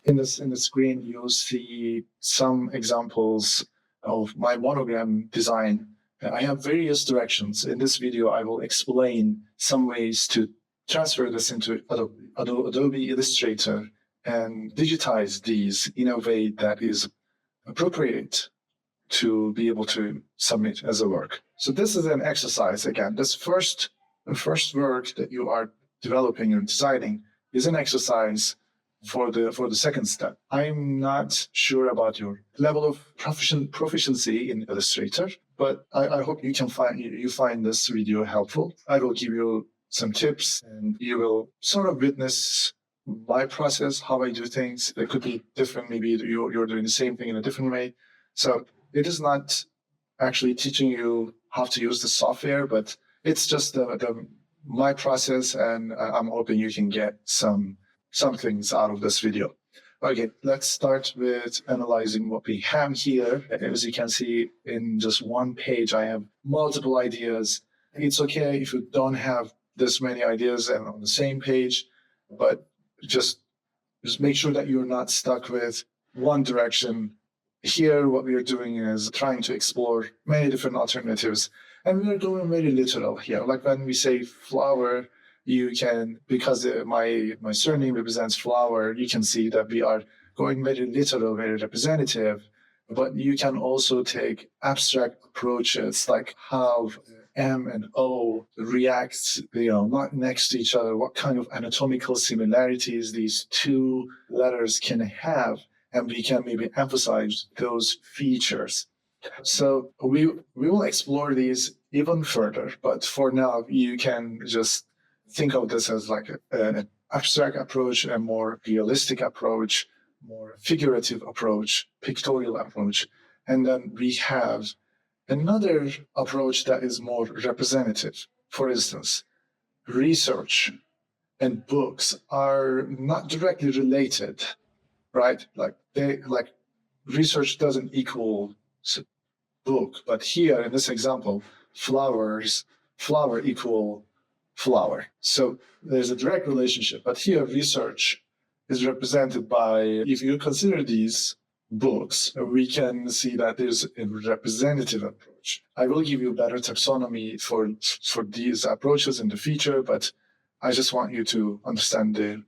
In the screen, you'll see some examples of my monogram design. I have various directions. In this video, I will explain some ways to transfer this into Adobe Illustrator and digitize these in a way that is appropriate to be able to submit as a work. So this is an exercise. Again, the first work that you are developing or designing is an exercise for the second step. I'm not sure about your level of proficiency in Illustrator, but I hope you find this video helpful. I will give you some tips, and you will sort of witness my process, how I do things. It could be different. Maybe you're doing the same thing in a different way. So it is not actually teaching you how to use the software, but it's just my process, and I'm hoping you can get some things out of this video. Okay, let's start with analyzing what we have here. As you can see, in just one page, I have multiple ideas. It's okay if you don't have this many ideas and on the same page, but just make sure that you're not stuck with one direction. Here, what we are doing is trying to explore many different alternatives, and we are going very literal here. Like when we say flower, you can, because my surname represents flower, you can see that we are going very literal, very representative. But you can also take abstract approaches, like how M and O react, not next to each other, what kind of anatomical similarities these two letters can have, and we can maybe emphasize those features. So we will explore these even further, but for now, you can just think of this as like an abstract approach, a more realistic approach, more figurative approach, pictorial approach. And then we have another approach that is more representative. For instance, research and books are not directly related, right? Like research doesn't equal book, but here in this example, flower equal flower. So there's a direct relationship, but here research is represented by, if you consider these books, we can see that there's a representative approach. I will give you better taxonomy for these approaches in the future, but I just want you to understand the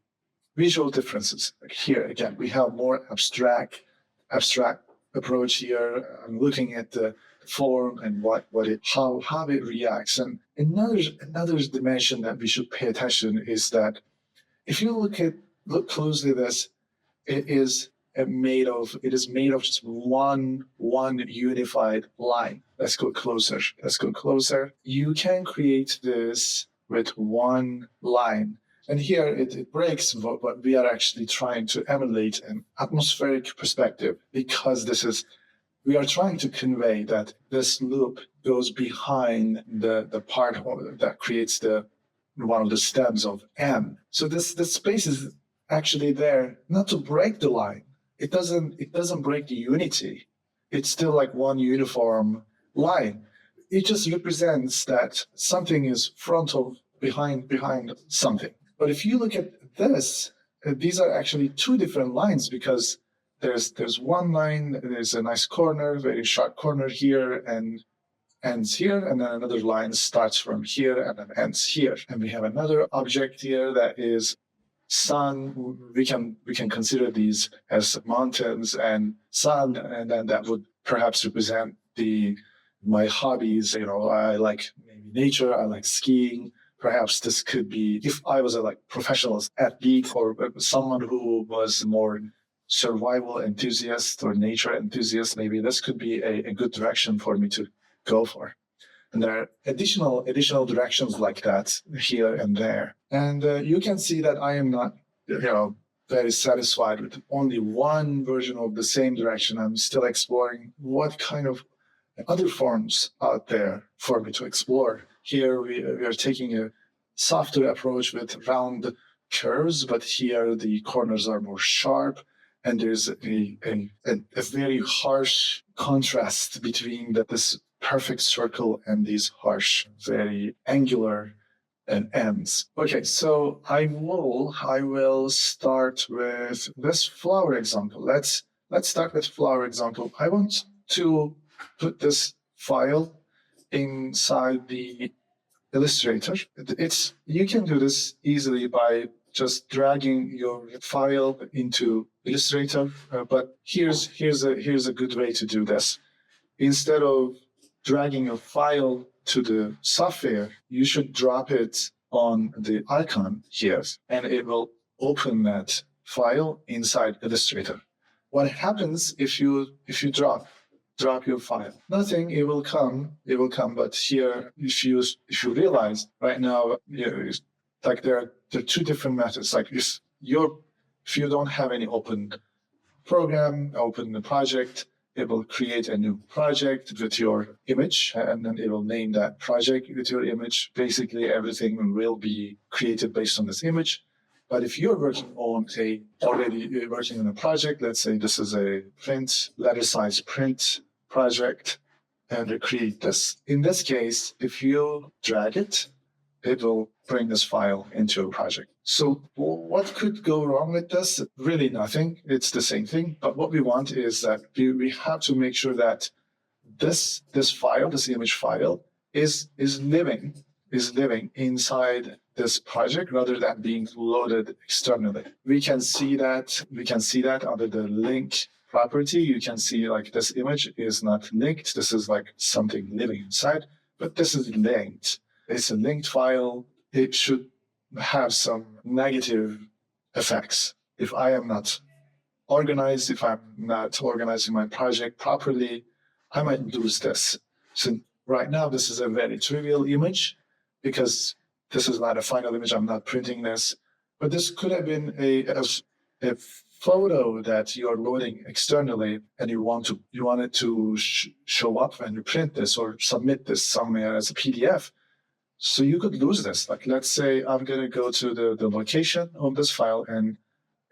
visual differences. Like here, again, we have more abstract approach here. I'm looking at the form and how it reacts. And another dimension that we should pay attention is that if you look closely at this, it is made of just one unified line. Let's go closer. You can create this with one line. And here it breaks what we are actually trying to emulate an atmospheric perspective, because we are trying to convey that this loop goes behind the part that creates one of the stems of M. So this space is actually there not to break the line. It doesn't break the unity. It's still like one uniform line. It just represents that something is behind something. But if you look at this, these are actually two different lines, because there's one line, there's a nice corner, very sharp corner here, and ends here, and then another line starts from here and then ends here. And we have another object here that is sun. We can consider these as mountains and sun, and then that would perhaps represent my hobbies. I like maybe nature, I like skiing. Perhaps this could be, if I was a professional athlete or someone who was more survival enthusiast or nature enthusiast, maybe this could be a good direction for me to go for. And there are additional directions like that here and there. And you can see that I am not, very satisfied with only one version of the same direction. I'm still exploring what kind of other forms out there for me to explore. Here we are taking a softer approach with round curves, but here the corners are more sharp, and there's a very harsh contrast between this perfect circle and these harsh, very angular and ends. Okay, so I will start with this flower example. Let's start with flower example. I want to put this file inside the Illustrator. You can do this easily by just dragging your file into Illustrator. But here's a good way to do this. Instead of dragging your file to the software, you should drop it on the icon here, and it will open that file inside Illustrator. What happens if you drop your file? Nothing. It will come. But here, if you realize right now, like there are two different methods. Like if you don't have any open program, open the project, it will create a new project with your image, and then it will name that project with your image. Basically, everything will be created based on this image. But if you're working on already working on a project, let's say this is a letter size print project, and you create this. In this case, if you drag it, it will bring this file into a project. So what could go wrong with this? Really nothing. It's the same thing. But what we want is that we have to make sure that this image file is living inside this project rather than being loaded externally. We can see that under the link property. You can see like this image is not linked. This is like something living inside, but this is linked. It's a linked file. It should have some negative effects. If I am not organized, if I'm not organizing my project properly, I might lose this. So right now, this is a very trivial image because this is not a final image. I'm not printing this, but this could have been a photo that you're loading externally, and you want it to show up when you print this or submit this somewhere as a PDF. So you could lose this. Like, let's say I'm going to go to the location of this file and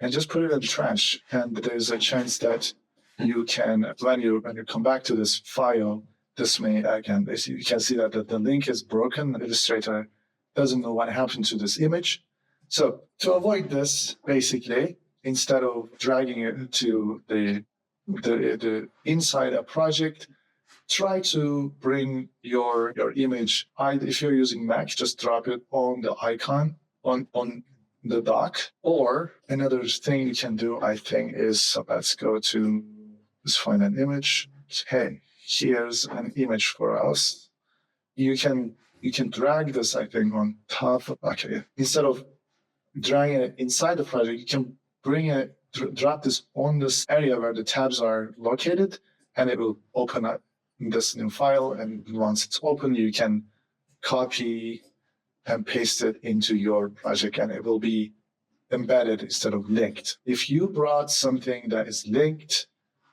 just put it in the trash. And there's a chance that you can, when you come back to this file, this may, again, you can see that the link is broken. Illustrator doesn't know what happened to this image. So to avoid this, basically, instead of dragging it to the inside a project, try to bring your image. If you're using Mac, just drop it on the icon on the dock. Or another thing you can do, I think, is let's find an image. Hey, here's an image for us. You can drag this, I think, on top. Okay, instead of dragging it inside the project, you can drop this on this area where the tabs are located, and it will open up this new file. And once it's open, you can copy and paste it into your project, and it will be embedded instead of linked. If you brought something that is linked,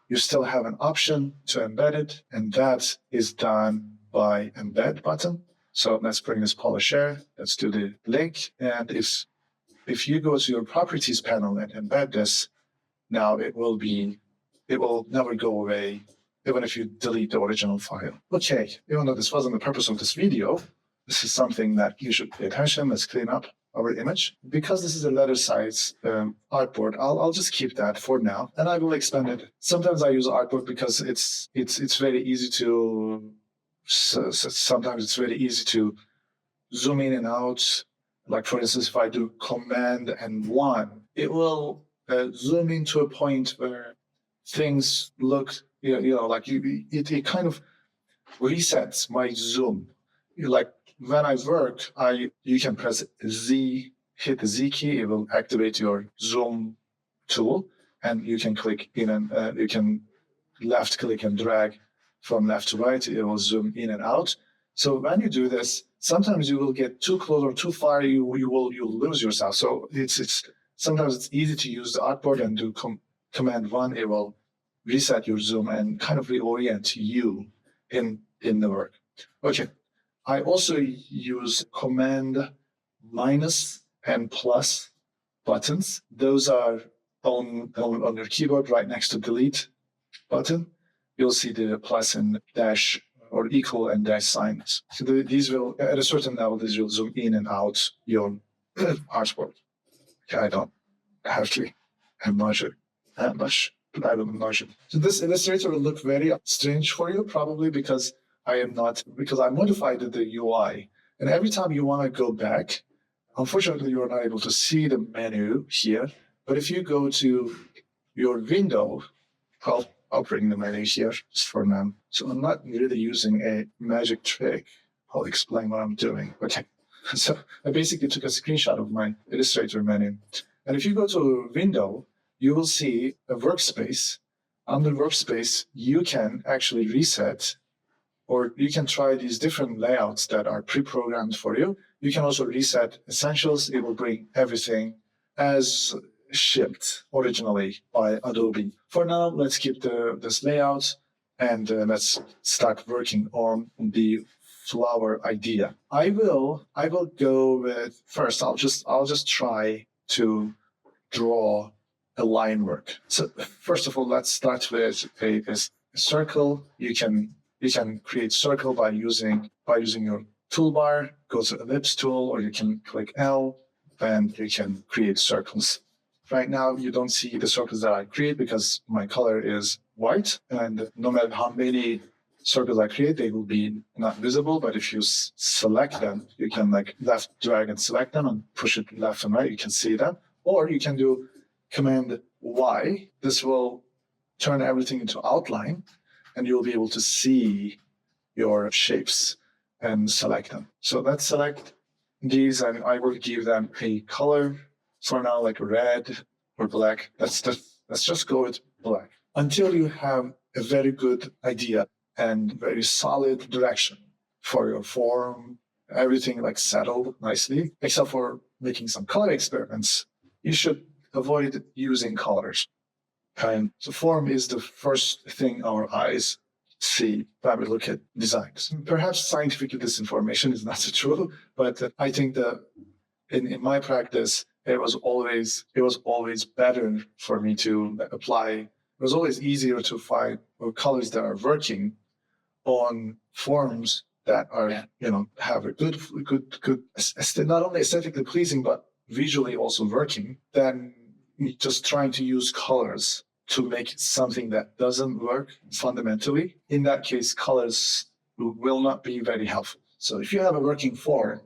you still have an option to embed it, and that is done by embed button. So let's bring this polisher. Let's do the link. And if you go to your properties panel and embed this, now it will never go away, even if you delete the original file. Okay, even though this wasn't the purpose of this video, this is something that you should pay attention. Let's clean up our image. Because this is a letter size artboard, I'll just keep that for now, and I will expand it. Sometimes I use artboard because it's very easy to. Sometimes it's very easy to zoom in and out. Like for instance, if I do Command and 1, it will zoom into a point where things look, like it kind of resets my zoom. Like when I work, you can press Z, hit the Z key, it will activate your zoom tool, and you can click in and you can left click and drag from left to right. It will zoom in and out. So when you do this, sometimes you will get too close or too far. You'll lose yourself. So sometimes it's easy to use the artboard and do Command 1. It will reset your zoom and kind of reorient you in the work. Okay. I also use Command minus and plus buttons. Those are on your keyboard right next to delete button. You'll see the plus and dash or equal and dash signs. So these will, at a certain level, these will zoom in and out your artwork. Okay, I don't have to measure that much, but I will measure. So this Illustrator will look very strange for you, probably because I modified the UI. And every time you want to go back, unfortunately, you are not able to see the menu here. But if you go to your window, I'll bring the menu here just for now. So I'm not really using a magic trick. I'll explain what I'm doing. Okay. So I basically took a screenshot of my Illustrator menu. And if you go to window, you will see a workspace. Under workspace, you can actually reset, or you can try these different layouts that are pre-programmed for you. You can also reset essentials. It will bring everything as shipped originally by Adobe. For now, let's keep this layout and let's start working on the flower idea. I will go with first. I'll just try to draw a line work. So first of all, let's start with a circle. You can create circle by using your toolbar. Go to ellipse tool, or you can click L, and you can create circles. Right now, you don't see the circles that I create because my color is white, and no matter how many circles I create, they will be not visible. But if you select them, you can left drag and select them and push it left and right. You can see them, or you can do Command Y. This will turn everything into outline, and you'll be able to see your shapes and select them. So let's select these, and I will give them a color for now, like red or black. Let's just go with black until you have a very good idea and very solid direction for your form, everything settled nicely, except for making some color experiments. You should avoid using colors. And so form is the first thing our eyes see when we look at designs. Perhaps scientifically this information is not so true, but I think that in my practice, it was always better for me to apply. It was always easier to find colors that are working on forms that are, have a good, not only aesthetically pleasing, but visually also working, than just trying to use colors to make something that doesn't work fundamentally. In that case, colors will not be very helpful. So if you have a working form,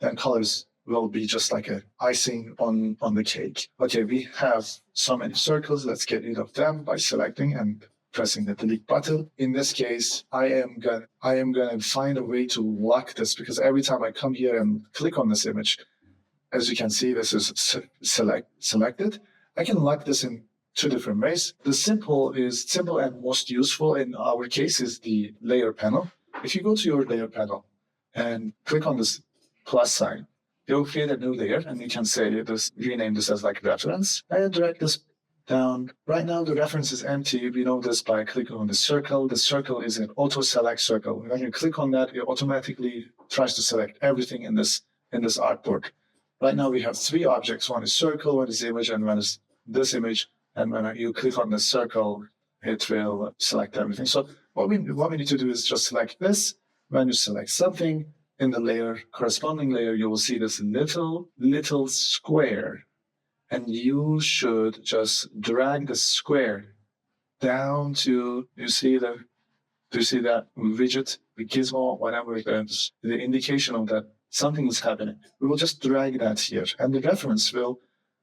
then colors will be just like an icing on the cake. Okay, we have so many circles. Let's get rid of them by selecting and pressing the delete button. In this case, I am gonna find a way to lock this, because every time I come here and click on this image, as you can see, this is selected. I can lock this in two different ways. The simple and most useful in our case is the layer panel. If you go to your layer panel and click on this plus sign, it will create a new layer, and you can rename this as reference, and drag this down. Right now, the reference is empty. We know this by clicking on the circle. The circle is an auto-select circle. When you click on that, it automatically tries to select everything in this artwork. Right now, we have three objects. One is circle, one is image, and one is this image. And when you click on the circle, it will select everything. So what we need to do is just select this. When you select something in the corresponding layer, you will see this little square. And you should just drag the square down to, do you see that widget, the gizmo, whatever, the indication of that something is happening. We will just drag that here, and the reference will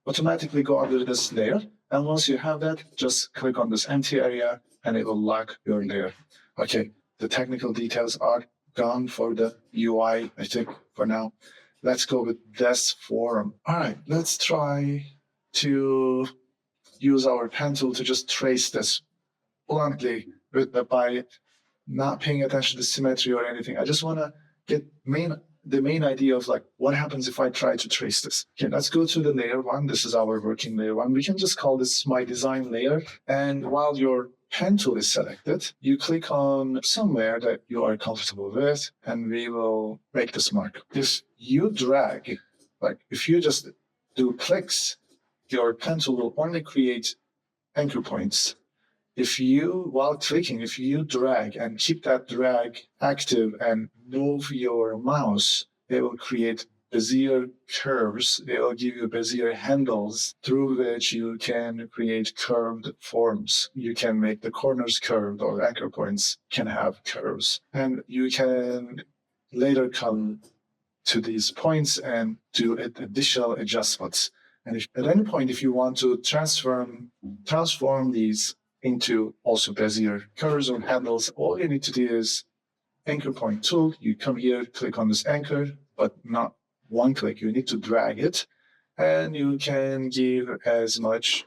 automatically go under this layer. And once you have that, just click on this empty area, and it will lock your layer. Okay, the technical details are gone for the UI, I think, for now. Let's go with this form. All right, let's try to use our pen tool to just trace this bluntly by not paying attention to symmetry or anything. I just want to get the main idea of what happens if I try to trace this. Okay, let's go to the layer one. This is our working layer one. We can just call this my design layer. And while your pen tool is selected, you click on somewhere that you are comfortable with, and we will make this mark. If you drag, if you just do clicks, your pen tool will only create anchor points. if you, while clicking, if you drag and keep that drag active and move your mouse, it will create Bezier curves. It will give you Bezier handles through which you can create curved forms. You can make the corners curved, or anchor points can have curves. And you can later come to these points and do additional adjustments. And if, at any point, if you want to transform these into also Bezier curves or handles, all you need to do is anchor point tool. You come here, click on this anchor, but not one click. You need to drag it, and you can give as much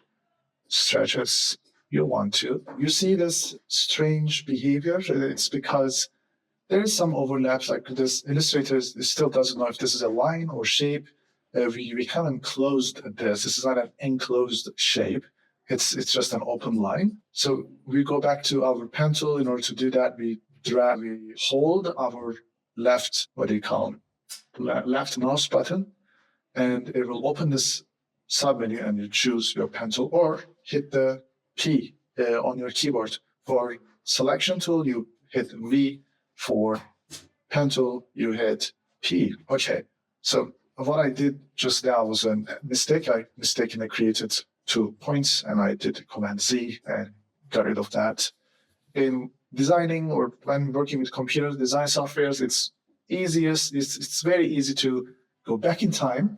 stretch as you want to. You see this strange behavior? It's because there is some overlaps, like this Illustrator still doesn't know if this is a line or shape. We haven't closed this. This is not an enclosed shape. It's just an open line. So we go back to our pen tool. In order to do that, we hold our left mouse button, and it will open this submenu, and you choose your pen tool, or hit the P on your keyboard. For selection tool, you hit V. For pen tool, you hit P. Okay, so what I did just now was a mistake. I mistakenly created 2 points, and I did Command Z and got rid of that. In designing or when working with computer design softwares, it's very easy to go back in time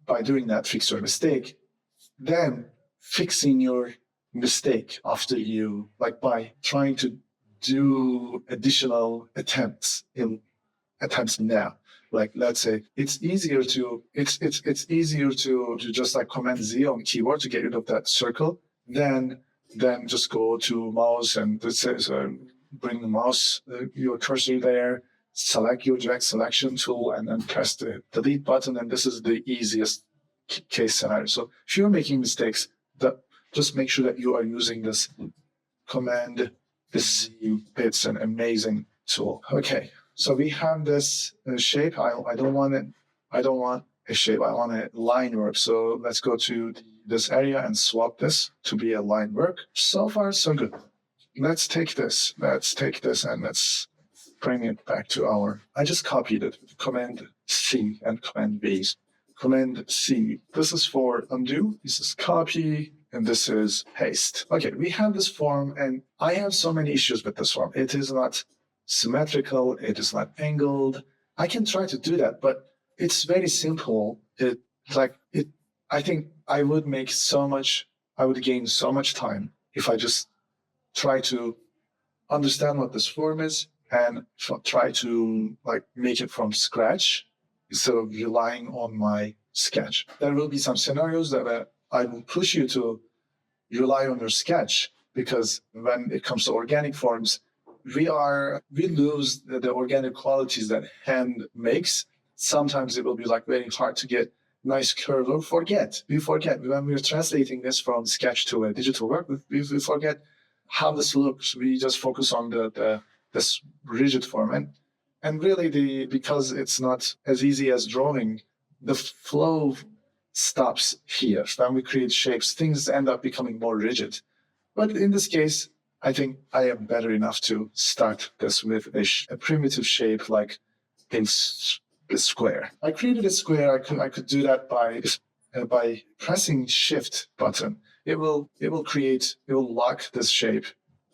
by doing that, fix your mistake, then fixing your mistake after you, like by trying to do additional attempts now. Like, let's say it's easier to just like Command Z on keyboard to get rid of that circle than just go to mouse and bring the mouse, your cursor there, select your direct selection tool, and then press the delete button. And this is the easiest case scenario. So if you're making mistakes, just make sure that you are using this Command Z. It's an amazing tool. Okay, so we have this shape. I don't want a shape. I want a line work. So let's go to this area and swap this to be a line work. So far, so good. Let's take this and let's bring it back to I just copied it. Command C and Command V. Command C. This is for undo. This is copy. And this is paste. Okay, we have this form, and I have so many issues with this form. It is not symmetrical. It is not angled. I can try to do that, but it's very simple. I think I would gain so much time if I just try to understand what this form is and try to make it from scratch instead of relying on my sketch. There will be some scenarios that I will push you to rely on your sketch, because when it comes to organic forms, we lose the organic qualities that hand makes. Sometimes it will be very hard to get nice curve, or we forget when we're translating this from sketch to a digital work, we forget how this looks. We just focus on this rigid form, and really because it's not as easy as drawing, the flow stops here. When we create shapes, things end up becoming more rigid. But in this case, I think I am better enough to start this with a primitive shape like a square. I created a square. I could do that by pressing Shift button. It will lock this shape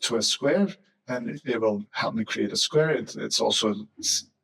to a square, and it will help me create a square. It's also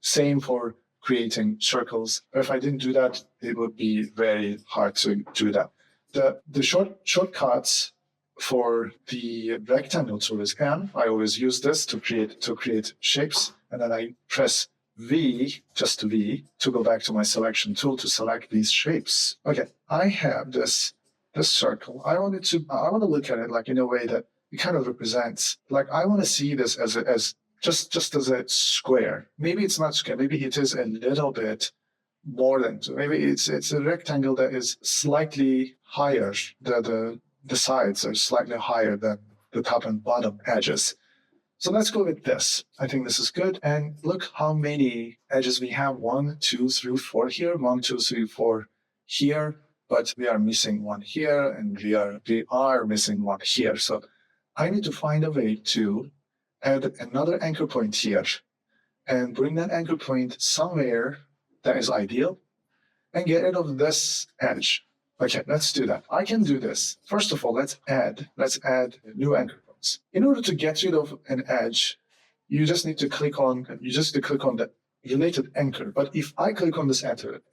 same for creating circles. If I didn't do that, it would be very hard to do that. The shortcuts for the rectangle tool is M. I always use this to create shapes, and then I press V, just V, to go back to my selection tool to select these shapes. Okay, I have this circle. I want to look at it in a way that it kind of represents. I want to see this as just as a square. Maybe it's not square. Maybe it is a little bit more than two. Maybe it's a rectangle that is slightly higher. The sides are slightly higher than the top and bottom edges. So let's go with this. I think this is good. And look how many edges we have. 1, 2, 3, 4 here. 1, 2, 3, 4 here. But we are missing one here, and we are missing one here. So I need to find a way to add another anchor point here and bring that anchor point somewhere that is ideal and get rid of this edge. Okay, let's do that. I can do this. First of all, let's add new anchor points. In order to get rid of an edge, you just need to click on the related anchor. But if I click on this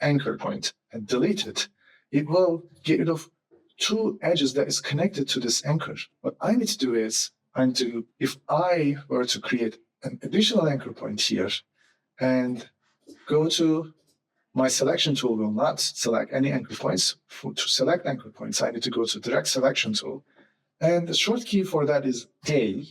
anchor point and delete it, it will get rid of two edges that is connected to this anchor. What I need to do is, if I were to create an additional anchor point here and go to my selection tool will not select any anchor points. To select anchor points, I need to go to direct selection tool. And the short key for that is A.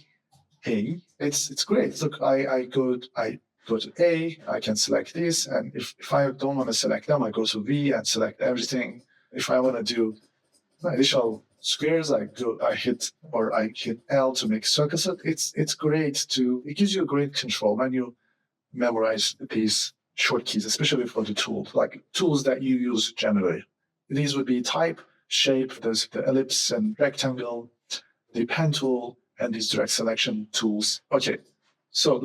It's great. Look, I go to A, I can select this. And if I don't want to select them, I go to V and select everything. If I want to do additional squares, I hit L to make circles. It's great it gives you great control when you memorize these short keys, especially for the tools, like tools that you use generally. These would be type, shape, there's the ellipse and rectangle, the pen tool, and these direct selection tools. Okay, so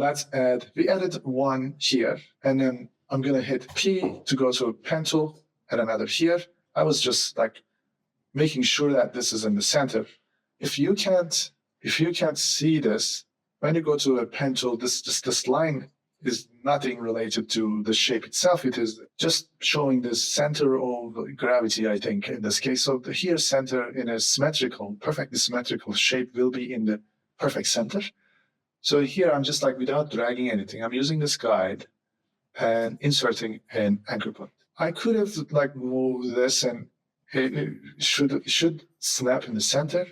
we added one here, and then I'm gonna hit P to go to a pen tool, and another here. I was just like making sure that this is in the center. If you can't see this, when you go to a pen tool, this line is nothing related to the shape itself. It is just showing the center of gravity, I think, in this case. So here center in a perfectly symmetrical shape will be in the perfect center. So here I'm just like, without dragging anything, I'm using this guide and inserting an anchor point. I could have like moved this and it should snap in the center.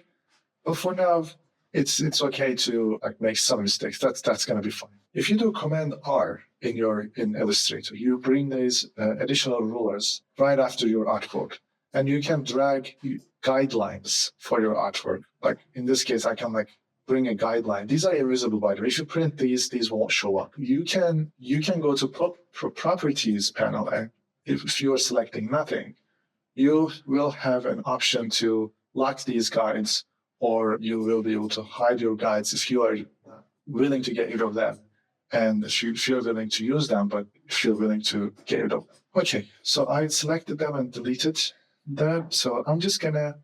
But for now, it's okay to like make some mistakes. That's gonna be fine. If you do Command R in Illustrator, you bring these additional rulers right after your artwork, and you can drag guidelines for your artwork. Like in this case, I can like bring a guideline. These are invisible, by the way. If you print these won't show up. You can go to Properties panel, and if you are selecting nothing, you will have an option to lock these guides, or you will be able to hide your guides if you are willing to get rid of them. And if you're willing to use them, but if you're willing to get rid of them. Okay, so I selected them and deleted them. So I'm just gonna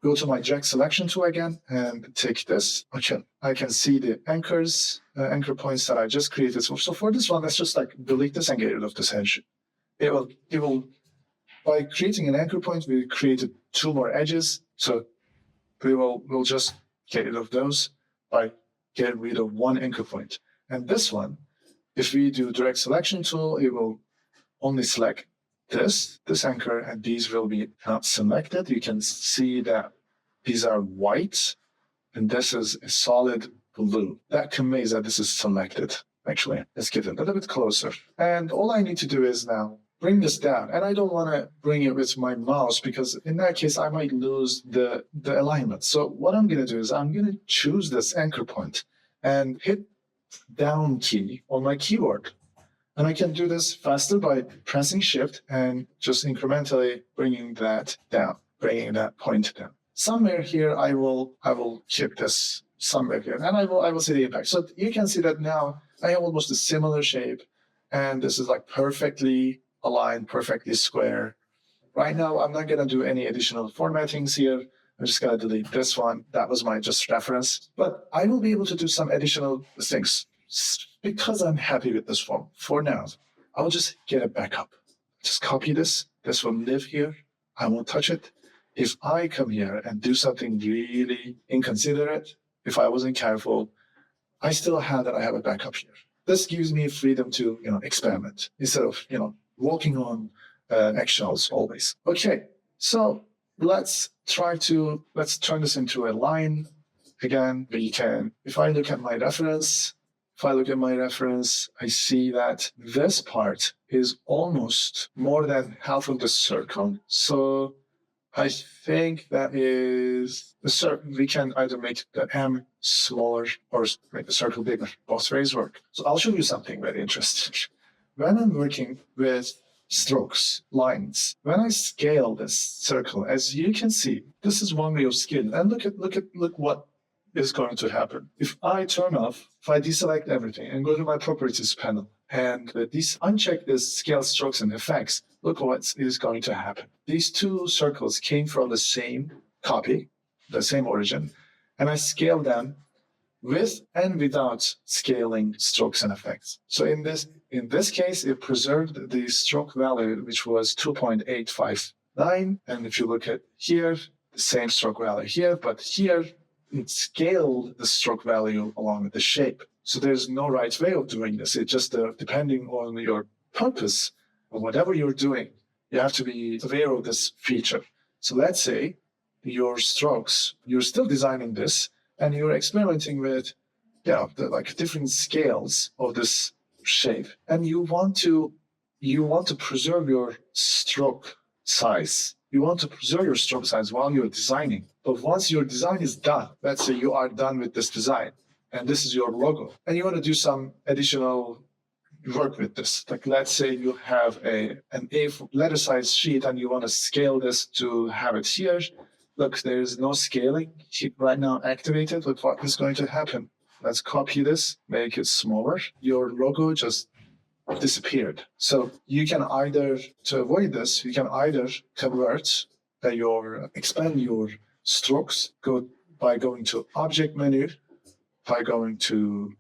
go to my direct selection tool again and take this. Okay, I can see the anchor points that I just created. So for this one, let's just like delete this and get rid of this edge. It will, by creating an anchor point, we created two more edges. So we'll just get rid of those by getting rid of one anchor point. And this one, if we do direct selection tool, it will only select this anchor, and these will be not selected. You can see that these are white, and this is a solid blue. That conveys that this is selected, actually. Let's get a little bit closer. And all I need to do is now bring this down. And I don't want to bring it with my mouse, because in that case, I might lose the alignment. So what I'm going to do is I'm going to choose this anchor point and hit down key on my keyboard. And I can do this faster by pressing Shift and just incrementally bringing that down, bringing that point down. Somewhere here, I will keep this somewhere here, and I will see the impact. So you can see that now I have almost a similar shape, and this is like perfectly aligned, perfectly square. Right now, I'm not going to do any additional formattings here. I'm just going to delete this one. That was my just reference. But I will be able to do some additional things because I'm happy with this form. For now, I'll just get it back up. Just copy this. This will live here. I won't touch it. If I come here and do something really inconsiderate, if I wasn't careful, I still have a backup here. This gives me freedom to, experiment instead of, walking on eggshells always. Okay, so let's turn this into a line. Again, if I look at my reference, I see that this part is almost more than half of the circle. So I think that is the circle. We can either make the M smaller or make the circle bigger. Both ways work. So I'll show you something very interesting. When I'm working with strokes, lines, when I scale this circle, as you can see, this is one way of scaling. And look what is going to happen? If I deselect everything and go to my properties panel and uncheck this scale strokes and effects, look what is going to happen. These two circles came from the same copy, the same origin, and I scaled them with and without scaling strokes and effects. So in this case, it preserved the stroke value, which was 2.859. And if you look at here, the same stroke value here, but here it scaled the stroke value along with the shape. So there's no right way of doing this. It just depending on your purpose or whatever you're doing, you have to be aware of this feature. So let's say your strokes, you're still designing this, and you're experimenting with, different scales of this shape, and you want to preserve your stroke size. You want to preserve your stroke size while you're designing. But once your design is done, let's say you are done with this design, and this is your logo, and you want to do some additional work with this. Like let's say you have an A4 letter size sheet, and you want to scale this to have it here. Look, there is no scaling right now activated. Look what is going to happen. Let's copy this, make it smaller. Your logo just disappeared. So you can either, to avoid this, you can either expand your strokes by going to Object menu, here, by going to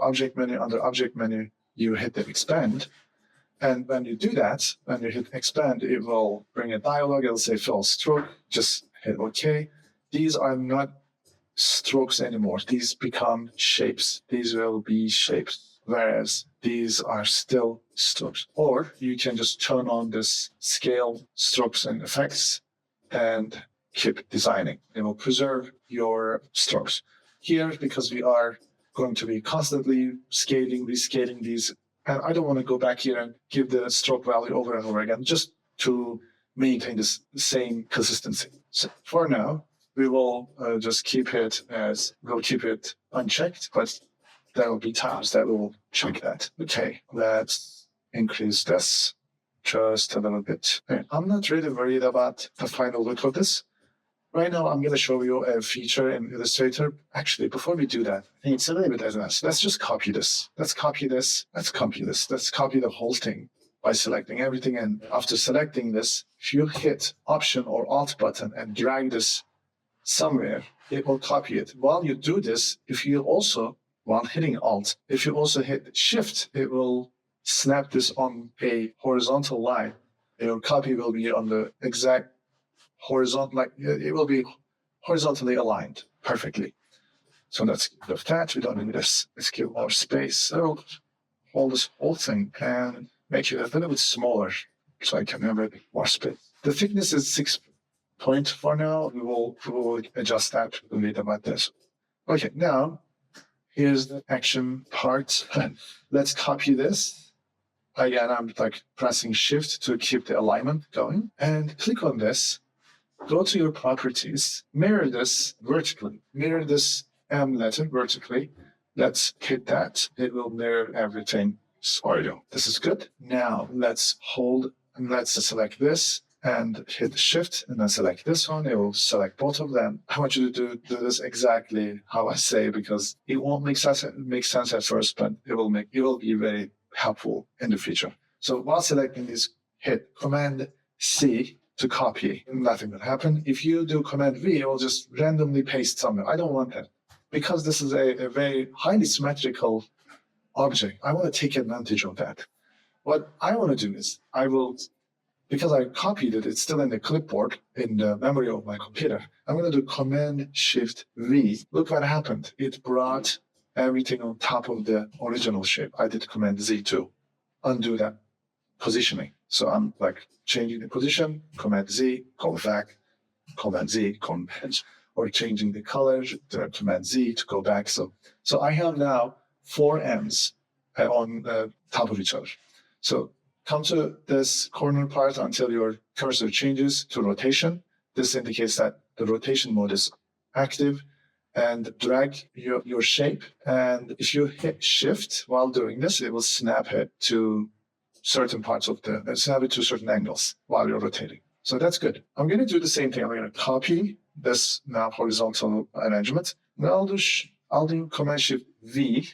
Object menu, under Object menu, you hit the Expand. And when you do that, when you hit expand, it will bring a dialog. It'll say fill stroke. Just hit OK. These are not strokes anymore. These become shapes. These will be shapes, whereas these are still strokes. Or you can just turn on this scale strokes and effects and keep designing. It will preserve your strokes. Here, because we are going to be constantly scaling, rescaling these, and I don't want to go back here and give the stroke value over and over again, just to maintain this same consistency. So for now, we will just keep it unchecked, but there will be times that we will check that. Okay, let's increase this just a little bit. Okay, I'm not really worried about the final look of this. Right now, I'm going to show you a feature in Illustrator. Actually, before we do that, I think it's a little bit advanced. Let's just copy this. Let's copy this. Let's copy this. Let's copy the whole thing by selecting everything. And after selecting this, if you hit Option or Alt button and drag this somewhere, it will copy it. While you do this, while hitting Alt, if you also hit Shift, it will snap this on a horizontal line. Your copy will be on the exact horizontal, it will be horizontally aligned perfectly. So let's get rid of that. We don't need this. Let's give more space. So hold this whole thing and make it a little bit smaller so I can have a bit more space. The thickness is 6 point for now. We will adjust that later about this. Okay, now here's the action part. Let's copy this. Again, I'm pressing Shift to keep the alignment going, and click on this. Go to your properties, mirror this vertically, mirror this M letter vertically. Let's hit that. It will mirror everything for you. This is good. Now let's select this and hit Shift and then select this one. It will select both of them. I want you to do this exactly how I say, because it won't make sense at first, but it will be very helpful in the future. So while selecting this, hit Command C to copy. Nothing will happen. If you do Command V, it will just randomly paste somewhere. I don't want that. Because this is a very highly symmetrical object, I want to take advantage of that. What I want to do is, because I copied it, it's still in the clipboard in the memory of my computer. I'm going to do Command Shift V. Look what happened. It brought everything on top of the original shape. I did Command Z to undo that positioning. So I'm changing the position, Command Z, go back, Command Z, Command, or changing the color, Command Z to go back. So I have now 4 M's on top of each other. So come to this corner part until your cursor changes to rotation. This indicates that the rotation mode is active, and drag your shape. And if you hit Shift while doing this, it will snap it to certain parts of snap it to certain angles while you're rotating. So that's good. I'm going to do the same thing. I'm going to copy this now horizontal arrangement. Then I'll do Command Shift V,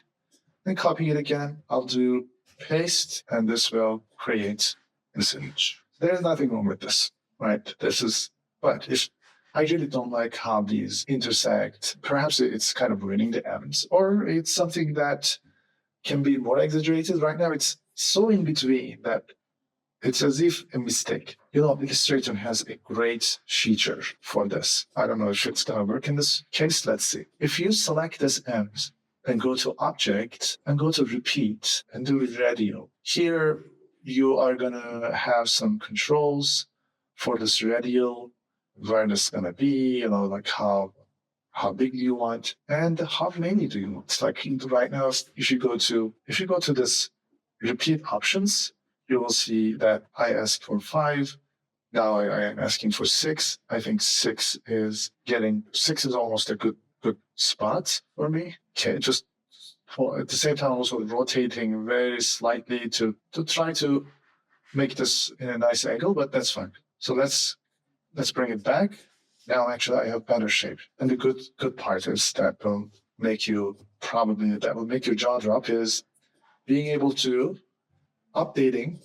and copy it again. I'll do paste, and this will create this image. There's nothing wrong with this, right? But if I really don't like how these intersect, perhaps it's kind of ruining the ends, or it's something that can be more exaggerated. Right now, it's so in between that it's as if a mistake. Illustrator has a great feature for this. I don't know if it's going to work in this case. Let's see. If you select this end and go to Object and go to Repeat and do Radial, here you are going to have some controls for this radial, where this is going to be, like how big you want and how many do you want. Like right now, if you go to this Repeat options, you will see that I asked for 5. Now I am asking for 6. I think 6 is almost a good spot for me. Okay, just at the same time also rotating very slightly to try to make this in a nice angle, but that's fine. So let's bring it back. Now actually I have better shape. And the good part is that will make your jaw drop is being able to updating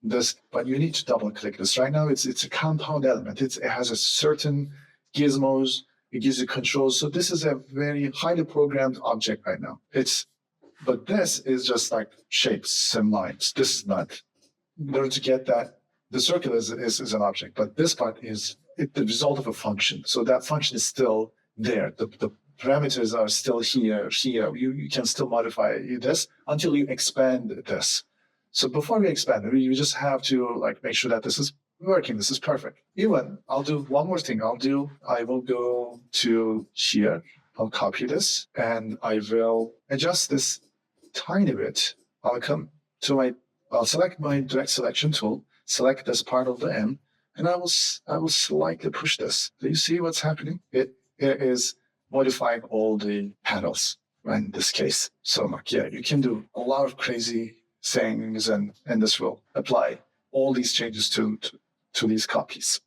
this, but you need to double click this. Right now it's a compound element. It has a certain gizmos, it gives you controls. So this is a very highly programmed object right now. But this is just like shapes and lines. This is not. In order to get that, the circle is an object, but this part is the result of a function. So that function is still there. The parameters are still here. You can still modify this until you expand this. So before we expand it, you just have to make sure that this is working. This is perfect. Even I'll do one more thing. I will go to here. I'll copy this and I will adjust this tiny bit. I'll select my direct selection tool, select this part of the M, and I will slightly push this. Do you see what's happening? It is modifying all the panels, right, in this case. So you can do a lot of crazy things, and this will apply all these changes to these copies.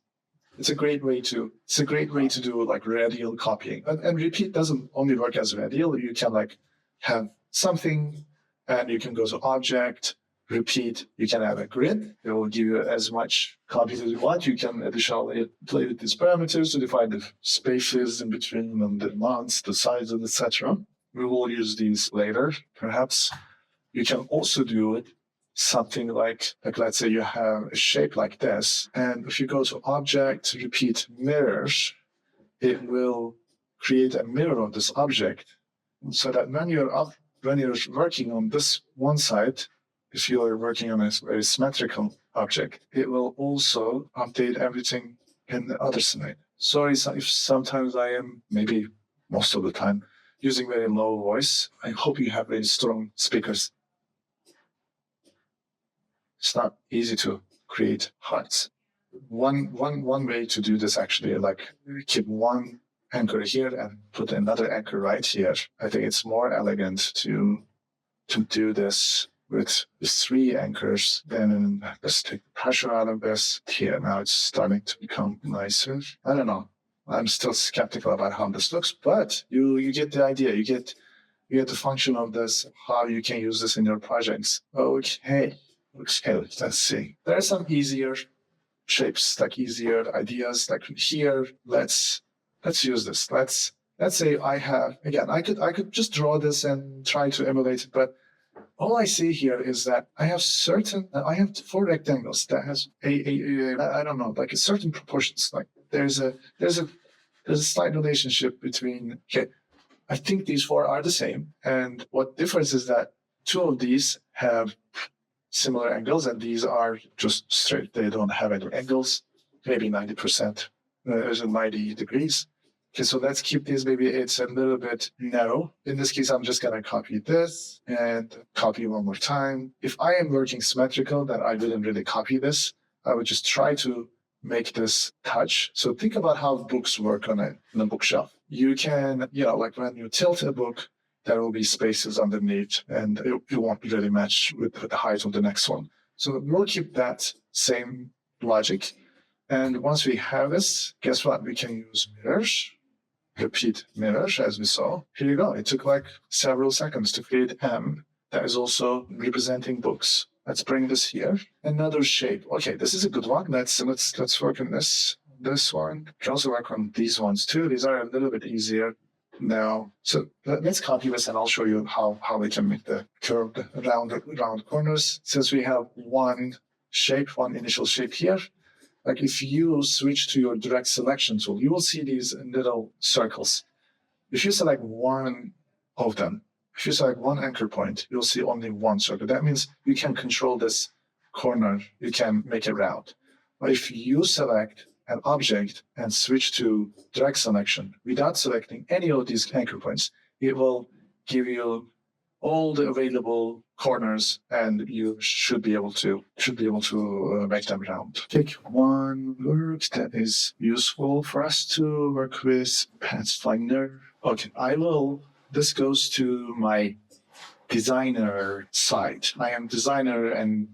It's a great way to do radial copying. And Repeat doesn't only work as radial. You can have something, and you can go to Object, Repeat. You can have a grid. It will give you as much copies as you want. You can additionally play with these parameters to define the spaces in between and the amounts, the sizes, etc. We will use these later, perhaps. You can also do it something like let's say you have a shape like this, and if you go to Object, Repeat, Mirrors, it will create a mirror of this object, so that when you're working on this one side, if you are working on a very symmetrical object, it will also update everything in the other side. Sorry if sometimes I am, maybe most of the time, using very low voice. I hope you have very strong speakers. It's not easy to create hearts. One way to do this actually, keep one anchor here and put another anchor right here. I think it's more elegant to do this with 3 anchors. Then let's take the pressure out of this. Here, now it's starting to become nicer. I don't know. I'm still skeptical about how this looks, but you get the idea. You get the function of this, how you can use this in your projects. Okay, let's see. There are some easier shapes, easier ideas. Here, let's use this. Let's say I could just draw this and try to emulate it, but all I see here is that I have 4 rectangles that has a certain proportions. There's a slight relationship between. Okay, I think these 4 are the same, and what differs is that 2 of these have similar angles, and these are just straight. They don't have any angles. Maybe 90%. There's 90 degrees. Okay, so let's keep these. Maybe it's a little bit narrow. In this case, I'm just going to copy this and copy one more time. If I am working symmetrical, then I wouldn't really copy this. I would just try to make this touch. So think about how books work on a bookshelf. You can, when you tilt a book, there will be spaces underneath, and it won't really match with the height of the next one. So we'll keep that same logic. And once we have this, guess what? We can use mirrors, repeat mirrors, as we saw. Here you go. It took like several seconds to create M that is also representing books. Let's bring this here. Another shape. Okay, this is a good one. Let's work on this one. We can also work on these ones too. These are a little bit easier now. So let's copy this, and I'll show you how we can make the curved round corners. Since we have one initial shape here, like if you switch to your direct selection tool, you will see these little circles. If you select one of them, if you select one anchor point, you'll see only one circle. That means you can control this corner. You can make it round. But if you select an object and switch to direct selection without selecting any of these anchor points, it will give you all the available corners, and you should be able to make them round. Take one work that is useful for us to work with, Pathfinder. Okay, this goes to my designer side. I am designer, and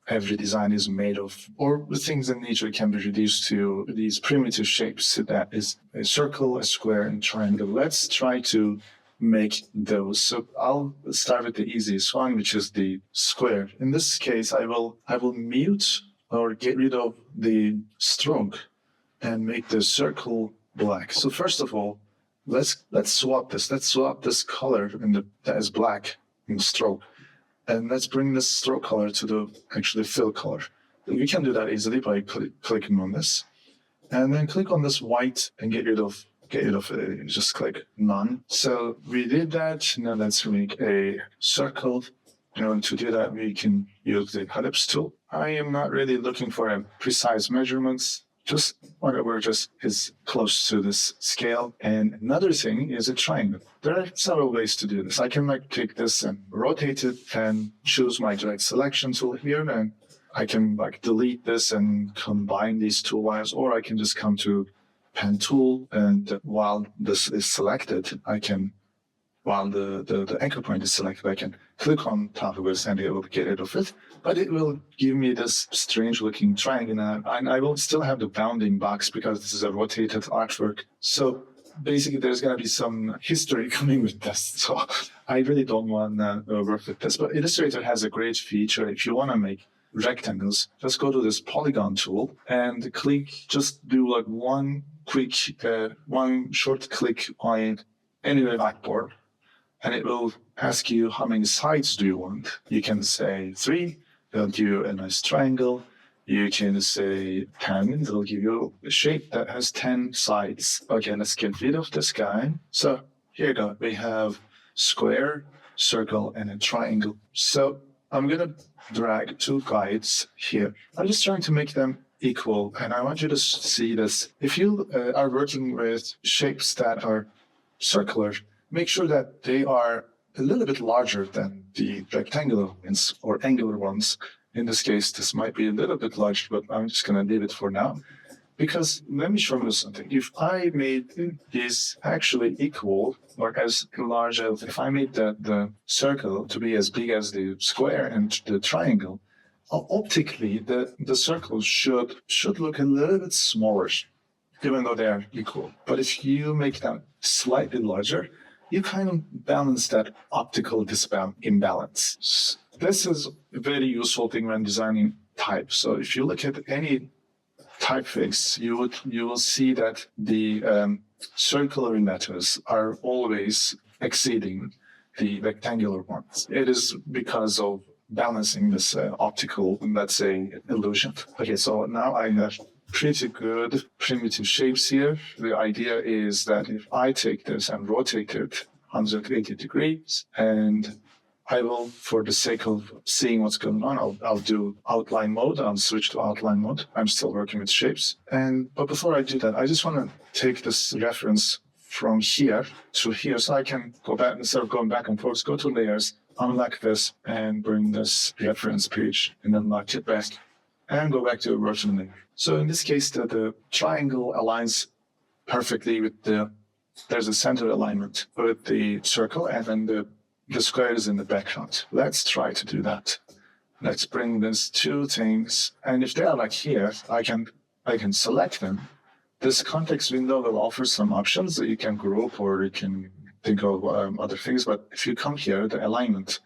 every design is made of, or the things in nature can be reduced to these primitive shapes. So that is a circle, a square, and triangle. Let's try to make those. So I'll start with the easiest one, which is the square. In this case, I will mute or get rid of the stroke and make the circle black. So first of all, let's swap this. Let's swap this color that is black in the stroke. And let's bring this stroke color to the actually fill color. We can do that easily by clicking on this. And then click on this white and get rid of it. Just click none. So we did that. Now let's make a circle. In order to do that, we can use the ellipse tool. I am not really looking for a precise measurements, just whatever just is close to this scale. And another thing is a triangle. There are several ways to do this. I can take this and rotate it and choose my direct selection tool here, and I can delete this and combine these two lines, or I can just come to pen tool, and while this is selected, while the anchor point is selected, I can click on top of it and it will get rid of it. But it will give me this strange looking triangle, and I will still have the bounding box because this is a rotated artwork. So basically there's going to be some history coming with this. So I really don't want to work with this. But Illustrator has a great feature. If you want to make rectangles, just go to this polygon tool and just do one short click on any backboard, and it will ask you how many sides do you want. You can say 3, it'll give you a nice triangle. You can say 10, it'll give you a shape that has 10 sides. Okay, let's get rid of this guy. So here you go. We have square, circle, and a triangle. So I'm going to drag 2 guides here. I'm just trying to make them equal, and I want you to see this. If you are working with shapes that are circular, make sure that they are a little bit larger than the rectangular ones or angular ones. In this case, this might be a little bit larger, but I'm just going to leave it for now. Because let me show you something. If I made these actually equal, or as large as, if I made the circle to be as big as the square and the triangle, optically, the circles should look a little bit smaller, even though they are equal. But if you make them slightly larger, you kind of balance that optical imbalance. This is a very useful thing when designing type. So if you look at any typeface, you will see that the circular letters are always exceeding the rectangular ones. It is because of balancing this optical, let's say, illusion. Okay, so now I have pretty good primitive shapes here. The idea is that if I take this and rotate it 180 degrees, and I will, for the sake of seeing what's going on, I'll do outline mode. I'll switch to outline mode. I'm still working with shapes. But before I do that, I just want to take this reference from here to here, so I can go back, instead of going back and forth, go to layers, unlock this, and bring this reference page, and then lock it back, and go back to a version layer. So in this case, the triangle aligns perfectly with there's a center alignment with the circle, and then the square is in the background. Let's try to do that. let's bring these two things. And if they are like here, I can select them. This context window will offer some options that you can group or you can think of other things. But if you come here, the alignment,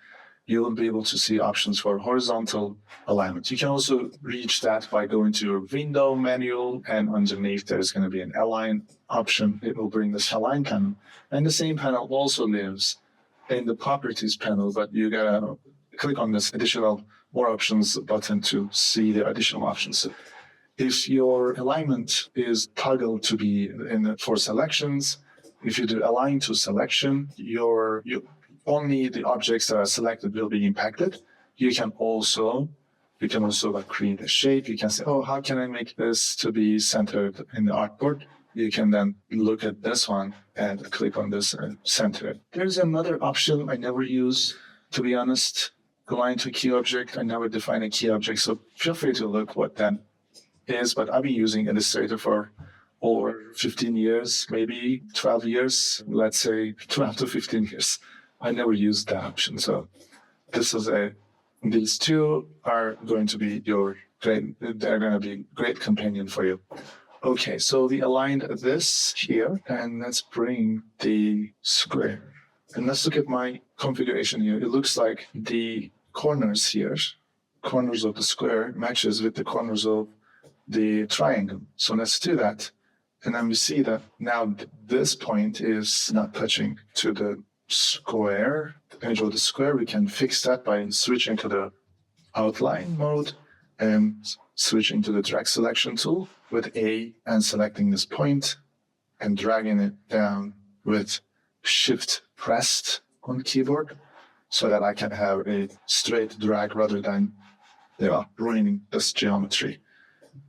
you will be able to see options for horizontal alignment. You can also reach that by going to your window menu, and underneath there's going to be an align option. It will bring this align panel. And the same panel also lives in the properties panel, but you gotta click on this additional more options button to see the additional options. If your alignment is toggled to be for selections, if you do align to selection, only the objects that are selected will be impacted. You can also like create a shape. You can say, oh, how can I make this to be centered in the artboard? You can then look at this one and click on this and center it. There's another option I never use, to be honest. Align to key object. I never define a key object, so feel free to look what that is. But I've been using Illustrator for over 15 years, maybe 12 years, let's say 12 to 15 years. I never used that option. So these two are going to be they're going to be great companion for you. Okay, so we aligned this here, and let's bring the square. And let's look at my configuration here. It looks like the corners here, corners of the square matches with the corners of the triangle. So let's do that. And then we see that now this point is not touching to the square, the edge of the square. We can fix that by switching to the outline mode and switching to the drag selection tool with A and selecting this point and dragging it down with shift pressed on keyboard so that I can have a straight drag rather than ruining this geometry.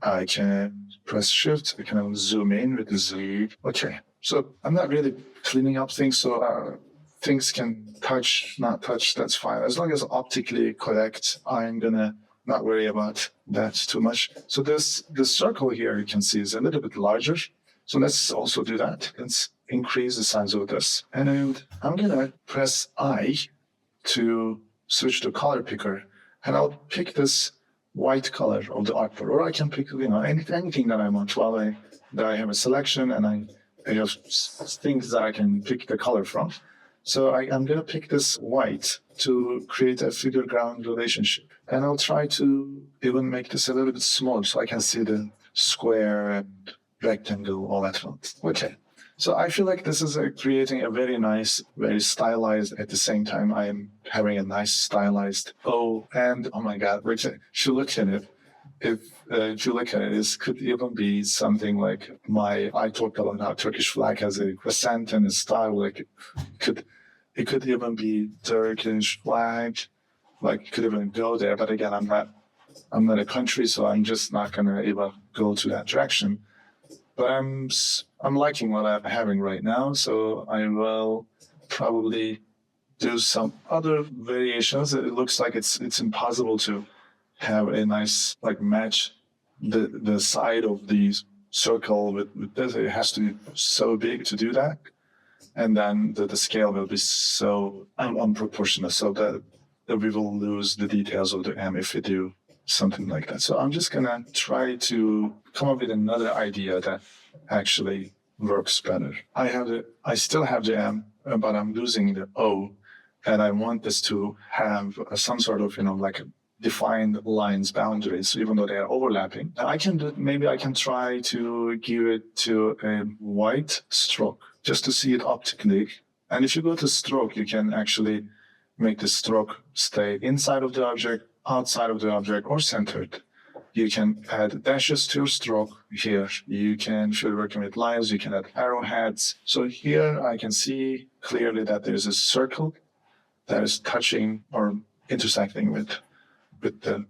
I can press shift, I can zoom in with the Z. Okay, so I'm not really cleaning up things, so things can touch, not touch, that's fine. As long as optically correct, I'm gonna not worry about that too much. So this circle here you can see is a little bit larger. So let's also do that. Let's increase the size of this. And I'm gonna press I to switch to color picker. And I'll pick this white color of the artboard, or I can pick anything that I want while I have a selection and I have things that I can pick the color from. So I'm going to pick this white to create a figure-ground relationship. And I'll try to even make this a little bit smaller so I can see the square and rectangle all at once. Okay. So I feel like this is creating a very nice, very stylized, at the same time I am having a nice stylized and oh my God, if you look at it, if you look at it, this could even be something like I talked about how Turkish flag has a crescent and a style, like it could even be Turkish flag, like it could even go there. But again, I'm not a country, so I'm just not gonna even go to that direction. But I'm liking what I'm having right now, so I will probably do some other variations. It looks like it's impossible to have a nice match the side of the circle with this. It has to be so big to do that, and then the scale will be so unproportionate, so that we will lose the details of the M if we do something like that. So I'm just gonna try to come up with another idea that actually works better. I still have the M, but I'm losing the O, and I want this to have some sort of defined lines, boundaries, even though they are overlapping. Maybe I can try to give it to a white stroke just to see it optically. And if you go to stroke, you can actually make the stroke stay inside of the object, outside of the object, or centered. You can add dashes to your stroke here. If you're working with lines, you can add arrowheads. So here I can see clearly that there's a circle that is touching or intersecting with the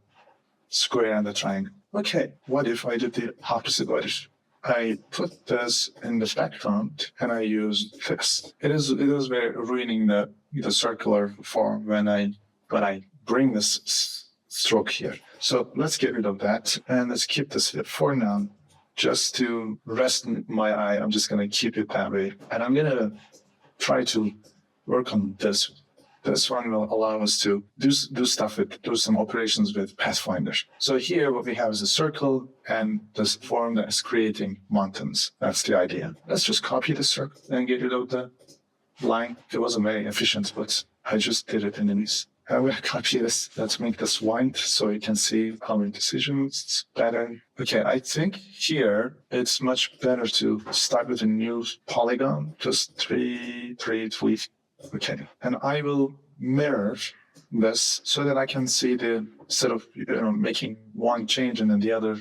square and the triangle. Okay, what if I did the opposite way? I put this in the background and I use this. It is very ruining the circular form when I bring this stroke here. So let's get rid of that and let's keep this here for now. Just to rest my eye, I'm just gonna keep it that way. And I'm gonna try to work on this This one will allow us to do some operations with Pathfinder. So here what we have is a circle and this form that is creating mountains. That's the idea. Let's just copy the circle and get rid of the line. It wasn't very efficient, but I just did it in this. I will copy this. Let's make this white so you can see our decisions. It's better. Okay, I think here it's much better to start with a new polygon, just three. Okay, and I will mirror this so that I can see the, instead of making one change and then the other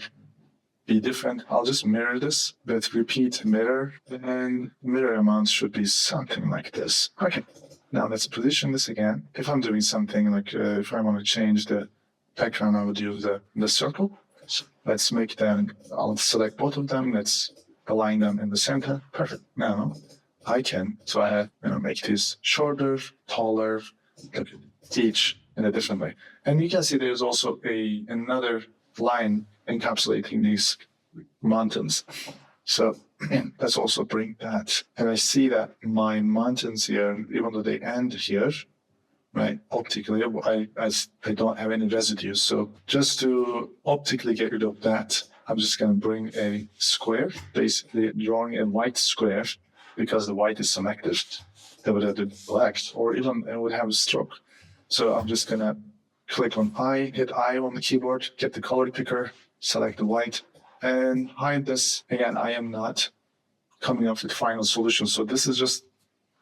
be different, I'll just mirror this with repeat mirror, and mirror amount should be something like this. Okay. Now let's position this again. If I'm doing something like, if I want to change the background, I would use the circle. So let's make them, I'll select both of them. Let's align them in the center. Perfect. Now I can, so I have, make this shorter, taller, each in a different way. And you can see there's also another line encapsulating these mountains. So let's also bring that. And I see that my mountains here, even though they end here, right, optically, I don't have any residues. So just to optically get rid of that, I'm just going to bring a square, basically drawing a white square, because the white is selected. That would have been black, or even it would have a stroke. So I'm just going to click on I, hit I on the keyboard, get the color picker, select the white, and hide this. Again, I am not coming up with final solution. So this is just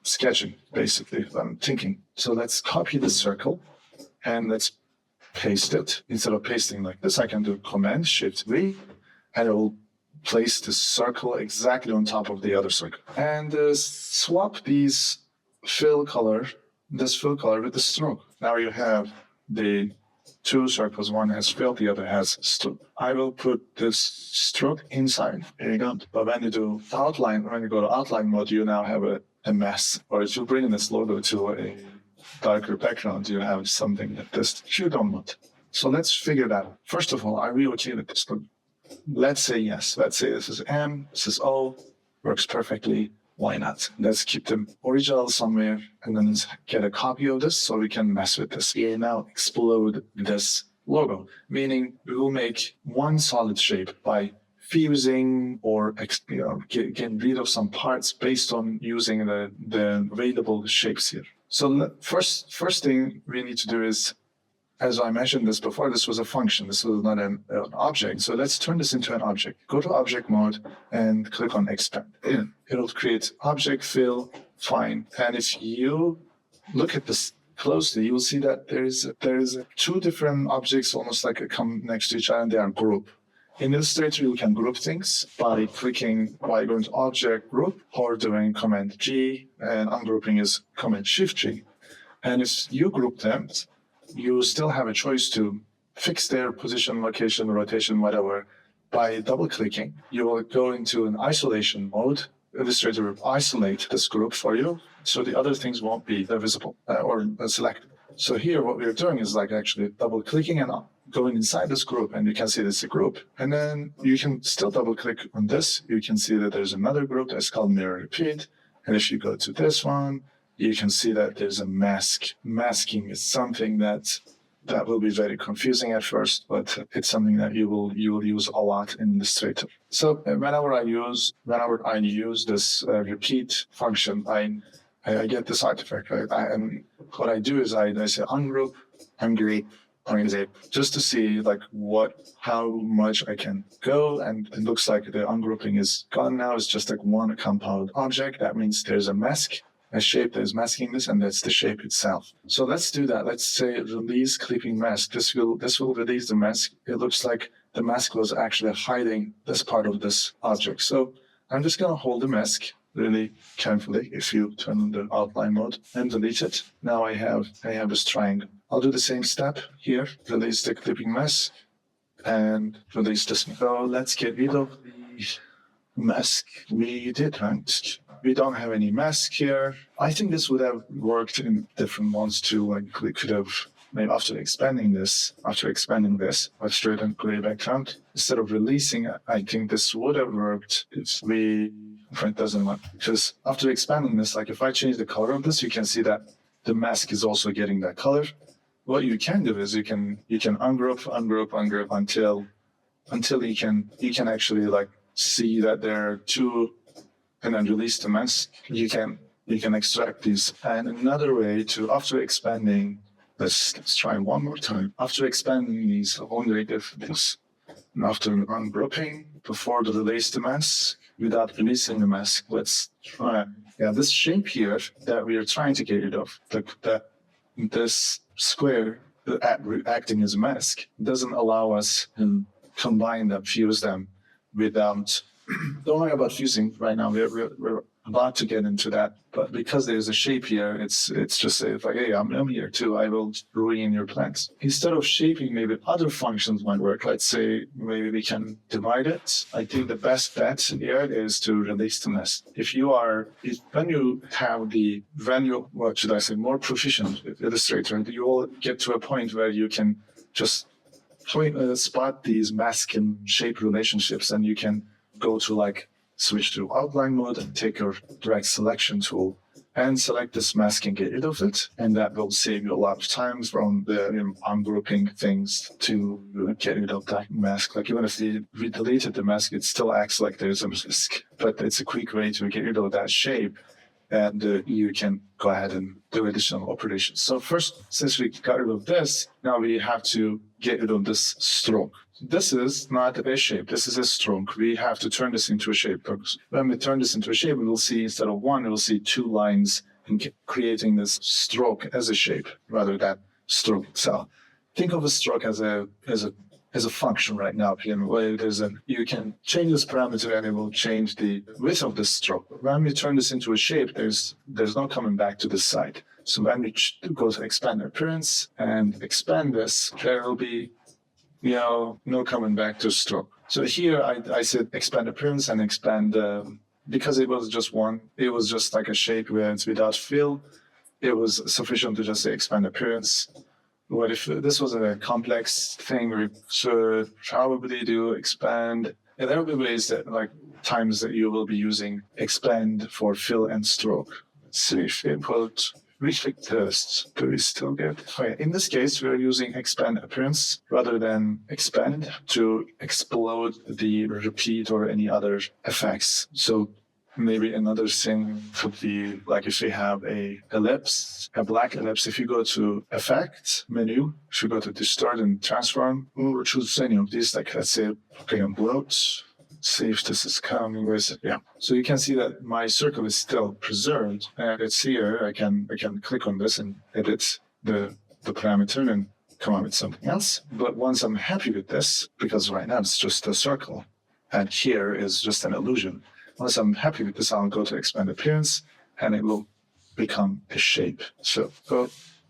sketching, basically, I'm thinking. So let's copy the circle and let's paste it. Instead of pasting like this, I can do Command Shift V, and it will place the circle exactly on top of the other circle. And swap this fill color with the stroke. Now you have the two circles, one has fill, the other has stroke. I will put this stroke inside. Here you go. But when you do outline, when you go to outline mode, you now have a mess. Or if you bring this logo to a darker background, you have something that this you don't want. So let's figure that out. First of all, are we okay with this? Let's say yes. Let's say this is M, this is O, works perfectly. Why not? Let's keep the original somewhere and then let's get a copy of this so we can mess with this. We now explode this logo, meaning we will make one solid shape by fusing or getting rid of some parts based on using the available shapes here. So first thing we need to do is, as I mentioned this before, this was a function. This was not an object. So let's turn this into an object. Go to object mode and click on expand. It'll create object fill, fine. And if you look at this closely, you'll see that there is two different objects almost like come next to each other, and they are grouped. In Illustrator, you can group things by going to object group or doing Command G, and ungrouping is Command Shift G. And if you group them, you still have a choice to fix their position, location, rotation, whatever, by double-clicking. You will go into an isolation mode. Illustrator will isolate this group for you, so the other things won't be visible or selected. So here, what we're doing is like actually double-clicking and going inside this group, and you can see this is a group. And then you can still double-click on this. You can see that there's another group that's called Mirror Repeat. And if you go to this one, you can see that there's a mask. Masking is something that will be very confusing at first, but it's something that you will use a lot in Illustrator. So whenever I use this repeat function, I get this artifact, right? And what I do is I say ungroup, ungroup, just to see like how much I can go. And it looks like the ungrouping is gone now. It's just like one compound object. That means there's a mask, a shape that is masking this, and that's the shape itself. So let's do that. Let's say release clipping mask. This will release the mask. It looks like the mask was actually hiding this part of this object. So I'm just going to hold the mask really carefully if you turn on the outline mode and delete it. Now I have this triangle. I'll do the same step here. Release the clipping mask and release this. So let's get rid of the mask we did, right? We don't have any mask here. I think this would have worked in different ones too. Like we could have maybe after expanding this, let's straight and gray background. Instead of releasing, I think this would have worked it doesn't work. Because after expanding this, like if I change the color of this, you can see that the mask is also getting that color. What you can do is you can ungroup until you can actually like see that there are two, and then release the mask. You can extract these. And another way to, after expanding, let's try one more time. After expanding these only if this, and after ungrouping before the release the mask, without releasing the mask, let's try. Yeah, this shape here that we are trying to get rid of, this square acting as a mask, doesn't allow us to combine them, fuse them without. Don't worry about fusing right now. We're about to get into that, but because there's a shape here, it's just like, hey, I'm here too. I will ruin your plans. Instead of shaping, maybe other functions might work. Let's say maybe we can divide it. I think the best bet here is to release the mask. When you more proficient with Illustrator, you will get to a point where you can just spot these mask and shape relationships, and you can go to like switch to outline mode and take your direct selection tool and select this mask and get rid of it. And that will save you a lot of time from the ungrouping things to get rid of that mask. Like even if we deleted the mask, it still acts like there's a mask, but it's a quick way to get rid of that shape. And you can go ahead and do additional operations. So first, since we got rid of this, now we have to get rid of this stroke. This is not a shape. This is a stroke. We have to turn this into a shape. When we turn this into a shape, we will see instead of one, we will see two lines and creating this stroke as a shape rather than stroke itself. Think of a stroke as a function right now. You can change this parameter and it will change the width of the stroke. When we turn this into a shape, there's no coming back to this side. So when we go to expand appearance and expand this, there will be no coming back to stroke. So here I said expand appearance and expand, because it was just one, it was just like a shape where it's without fill. It was sufficient to just say expand appearance. What if this was a complex thing? We should probably do expand. And there will be ways times that you will be using expand for fill and stroke. Let's see if we put reflect tests. Do we still get? Okay. In this case, we're using expand appearance rather than expand to explode the repeat or any other effects. So maybe another thing could be like if we have a black ellipse, if you go to effect menu, if you go to distort and transform, we'll choose any of these, like let's say, okay, on bloat. See if this is coming with, yeah. So you can see that my circle is still preserved, and it's here. I can click on this and edit the parameter and come up with something else. But once I'm happy with this, because right now it's just a circle, and here is just an illusion. Once I'm happy with this, I'll go to expand appearance, and it will become a shape. So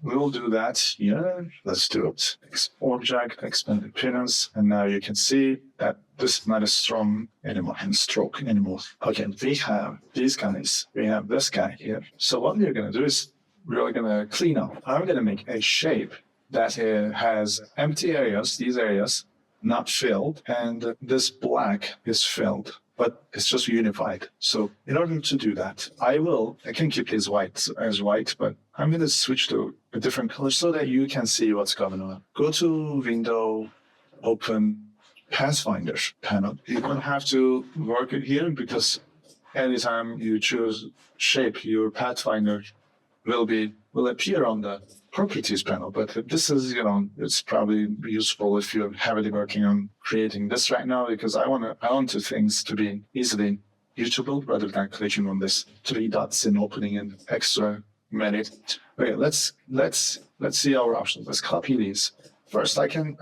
we will do that here. Let's do it. Object, expand appearance, and now you can see that this is not a strong anymore and stroke anymore. Okay, we have these guys. We have this guy here. So what we're going to do is we're going to clean up. I'm going to make a shape that has empty areas, these areas, not filled, and this black is filled, but it's just unified. So in order to do that, I can keep this white as white, but I'm going to switch to a different color so that you can see what's going on. Go to Window, open Pathfinder panel. You don't have to work it here because anytime you choose shape, your Pathfinder will appear on the properties panel. But this is, it's probably useful if you're heavily working on creating this right now, because I want things to be easily usable rather than clicking on this three dots and opening an extra menu. Okay, let's see our options. Let's copy these. First, I can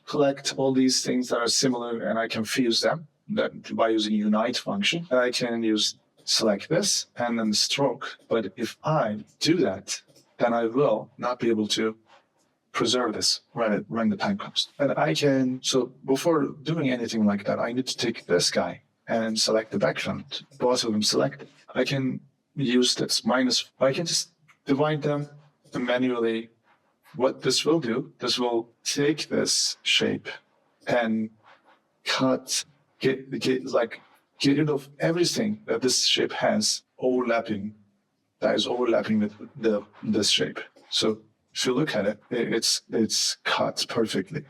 collect all these things that are similar and I can fuse them by using unite function. And I can select this and then stroke. But if I do that, then I will not be able to preserve this when the time comes. And so before doing anything like that, I need to take this guy and select the background. Both of them selected. I can use this I can just divide them manually. What this will do, this will take this shape and get rid of everything that this shape has overlapping that is overlapping with this shape. So if you look at it, it's cut perfectly.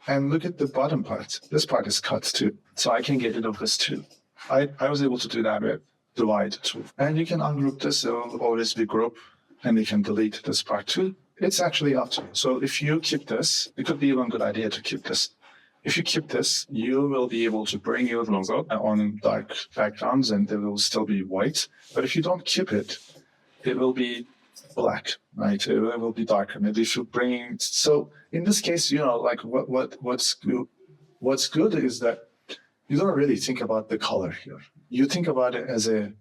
And look at the bottom part. This part is cut too. So I can get rid of this too. I was able to do that with divide tool. And you can ungroup this, it will always be group, and you can delete this part too. It's actually up to you. So if you keep this, it could be even a good idea to keep this. If you keep this, you will be able to bring your logo on dark backgrounds and it will still be white. But if you don't keep it, it will be black, right? It will be darker. Maybe if you bring, so in this case, like what's good is that you don't really think about the color here. You think about it as a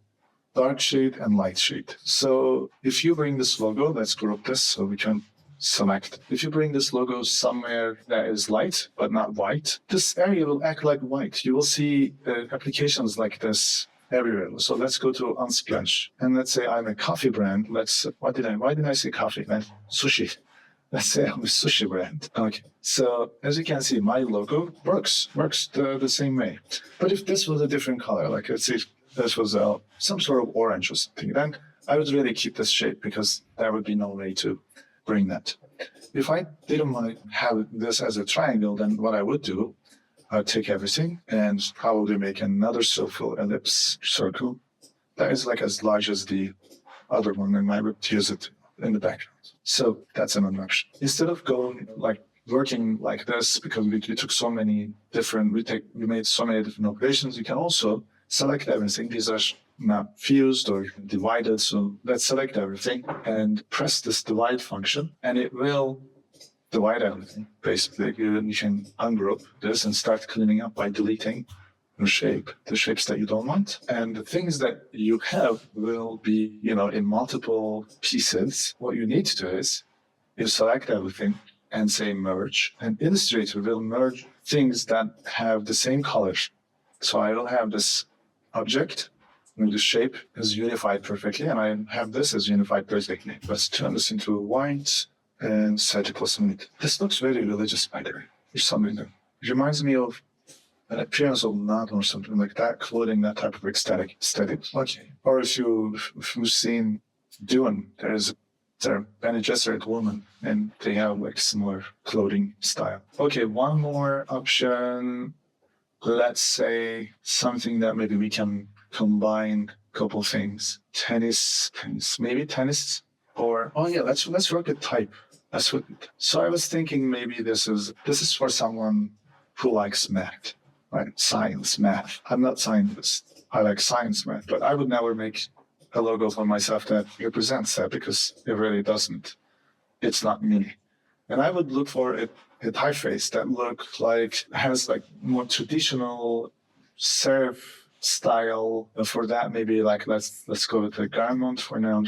dark shade and light shade. So if you bring this logo, let's group this so we can select. If you bring this logo somewhere that is light but not white, this area will act like white. You will see applications like this everywhere. So let's go to Unsplash. And let's say I'm a coffee brand. Why did I say coffee? Man, sushi. Let's say I'm a sushi brand. Okay. So as you can see, my logo works the same way. But if this was a different color, like let's say this was some sort of orange or something, then I would really keep this shape because there would be no way to bring that. If I didn't want to have this as a triangle, then what I would do, I'd take everything and probably make another ellipse circle that is like as large as the other one, and I would use it in the background. So that's another option. Instead of working like this, because we took so many different, we made so many different operations, you can also select everything. These are not fused or divided. So let's select everything and press this divide function, and it will divide everything. Basically, you can ungroup this and start cleaning up by deleting the shapes that you don't want. And the things that you have will be, in multiple pieces. What you need to do is you select everything and say merge, and Illustrator will merge things that have the same color. So I will have this object, and the shape is unified perfectly, and I have this as unified perfectly. Let's turn this into white and set it plus limit. This looks very religious, by the way. There's something there. It reminds me of an appearance of knot or something like that, clothing that type of aesthetic. Okay. Or if you've seen Dune, there's a Bene Gesserit woman, and they have like similar clothing style. Okay, one more option. Let's say something that maybe we can combine a couple things. Tennis, or let's work at type. So I was thinking maybe this is for someone who likes math, right? Science, math. I'm not scientist. I like science, math, but I would never make a logo for myself that represents that because it really doesn't. It's not me. And I would look for a typeface that has like more traditional serif style. And for that, maybe let's go with the Garamond for now.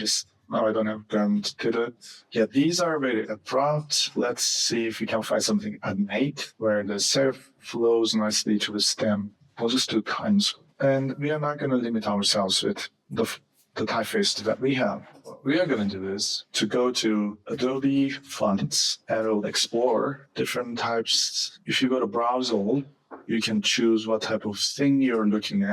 I don't have Garamond to do it. Yeah, these are very abrupt. Let's see if we can find something innate where the serif flows nicely to the stem. We'll just do times. And we are not going to limit ourselves with the typeface that we have. What we are going to do is to go to Adobe Fonts and we'll explore different types. If you go to Browse All, you can choose what type of thing you're looking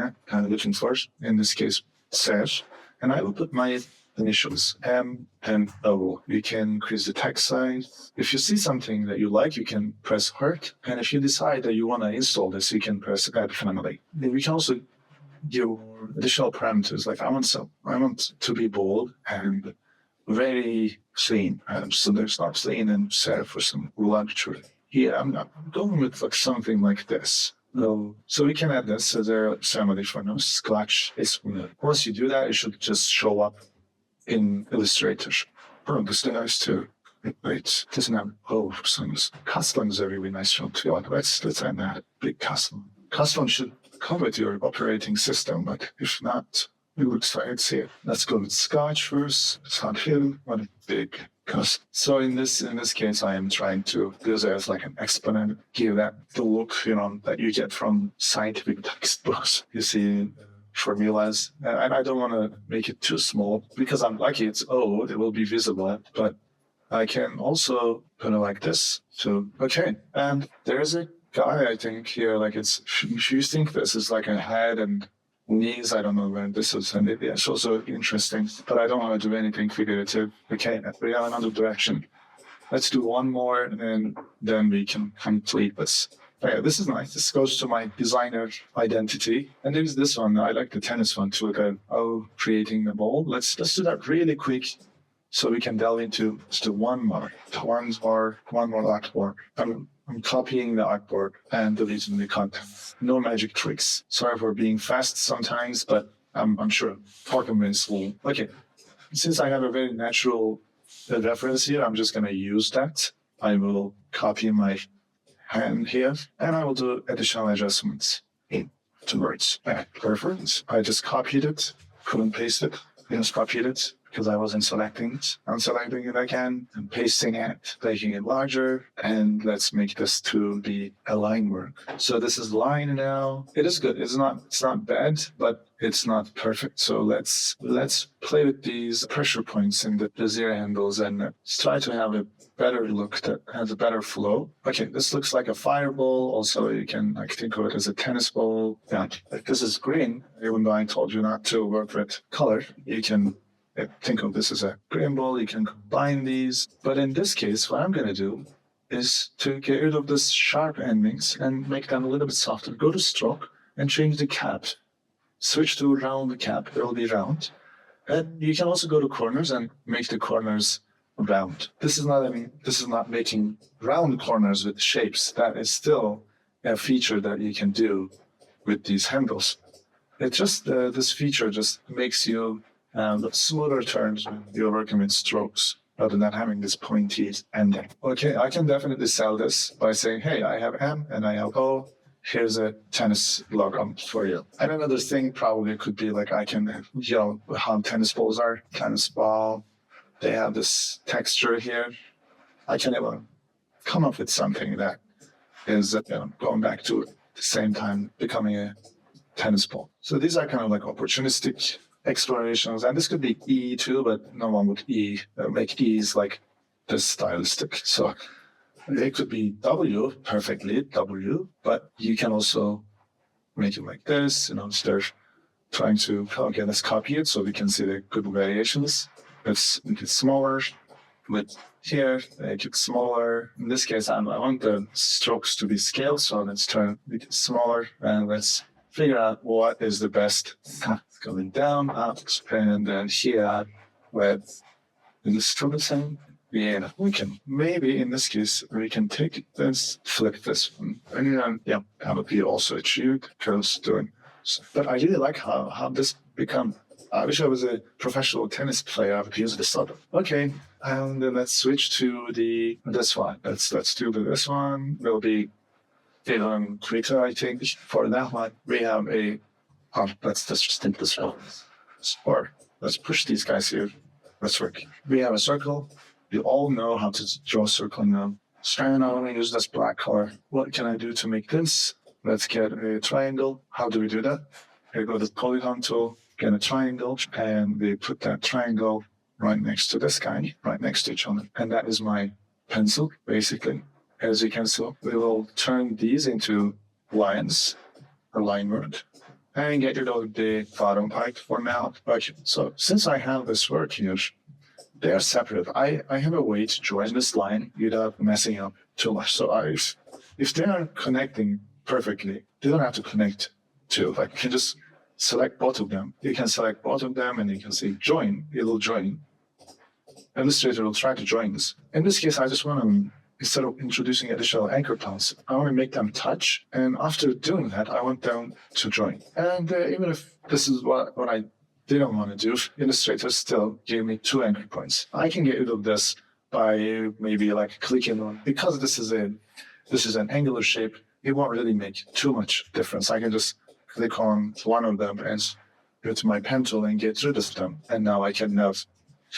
for. In this case, Serif. And I will put my initials, M and O. You can increase the text size. If you see something that you like, you can press Heart. And if you decide that you want to install this, you can press Add Family. Then we can also give additional parameters. Like I want to be bold and very clean. So there's not clean and serif for some luxury. Here, I'm going with something like this. So we can add this as a family for no scratch. Once you do that, it should just show up in Illustrator. Oh, this is nice too. Wait, it doesn't have for some custom is a really nice film too. Let's add that big custom. Custom should come with your operating system, but if not, it looks like it's here. Let's go with Scotch first. It's not him. What a big custom. So in this case, I am trying to use it as like an exponent, give that the look, that you get from scientific textbooks. You see formulas, and I don't want to make it too small because I'm lucky it's old. It will be visible, but I can also put it like this. So, okay. And there's a guy, I think here, if you think this is like a head and knees. I don't know where this is, and it's also interesting, but I don't want to do anything figurative. Okay, we have another direction. Let's do one more, and then we can complete this. Okay, this is nice. This goes to my designer identity. And there's this one. I like the tennis one too. Creating the ball. Let's do that really quick, so we can delve into just one more artboard. I'm copying the artboard and deleting the content. No magic tricks. Sorry for being fast sometimes, but I'm sure Parkman's will. Okay, since I have a very natural reference here, I'm just going to use that. I will copy my hand here, and I will do additional adjustments towards perfect. I just copied it, couldn't paste it, just copied it because I wasn't selecting it. I'm selecting it again and pasting it, making it larger, and let's make this to be a line work. So this is line now. It is good. It's not bad, but it's not perfect. So let's play with these pressure points and the bezier handles, and let's try to have a better look that has a better flow. Okay, this looks like a fireball. Also, you can think of it as a tennis ball. Yeah, if this is green, even though I told you not to work with color, you can think of this as a green ball. You can combine these. But in this case, what I'm going to do is to get rid of this sharp endings and make them a little bit softer. Go to stroke and change the cap. Switch to round cap. It will be round. And you can also go to corners and make the corners round. This is not making round corners with shapes. That is still a feature that you can do with these handles. It just this feature just makes you smoother turns when you're working with strokes rather than having this pointy ending. Okay, I can definitely sell this by saying, hey, I have M and I have O. Here's a tennis logo for you. And another thing probably could be I can, how tennis balls are. Tennis ball, they have this texture here. I can even come up with something that is going back to the same time becoming a tennis ball. So these are kind of opportunistic explorations, and this could be E too, but no one would make E's like this stylistic. So it could be W, perfectly W, but you can also make it like this. Instead of trying to, okay, let's copy it so we can see the good variations. Let's make it smaller. With here, make it smaller. In this case, I want the strokes to be scaled, so let's try to make it smaller, and let's figure out what is the best. Going down, up, and then here with the stroke. Yeah, we can. Maybe in this case, we can take this, flip this one, and then, that would be also achieved because doing. But I really like how this become. I wish I was a professional tennis player. I would use this sort of. Okay, and then let's switch to this one. Let's do this one. Will be even quicker, I think. For that one, we have let's just think this one. Or let's push these guys here. Let's work. We have a circle. We all know how to draw a circle now. And I want to use this black color. What can I do to make this? Let's get a triangle. How do we do that? We go to the polygon tool, get a triangle, and we put that triangle right next to this guy, right next to each other. And that is my pencil, basically. As you can see, we will turn these into lines, or line work, and get rid of the bottom part for now. Okay, so since I have this work here, they are separate. I have a way to join this line without messing up too much. So if they are connecting perfectly, they don't have to connect to. You can just select both of them. You can select both of them, and you can say join. It will join. Illustrator will try to join this. In this case, I just want to, instead of introducing additional anchor points, I want to make them touch. And after doing that, I want them to join. And even if this is what I didn't want to do, Illustrator still gave me 2 anchor points. I can get rid of this by maybe clicking on, because this is an angular shape, it won't really make too much difference. I can just click on one of them and go to my pen tool and get rid of them. And now I can have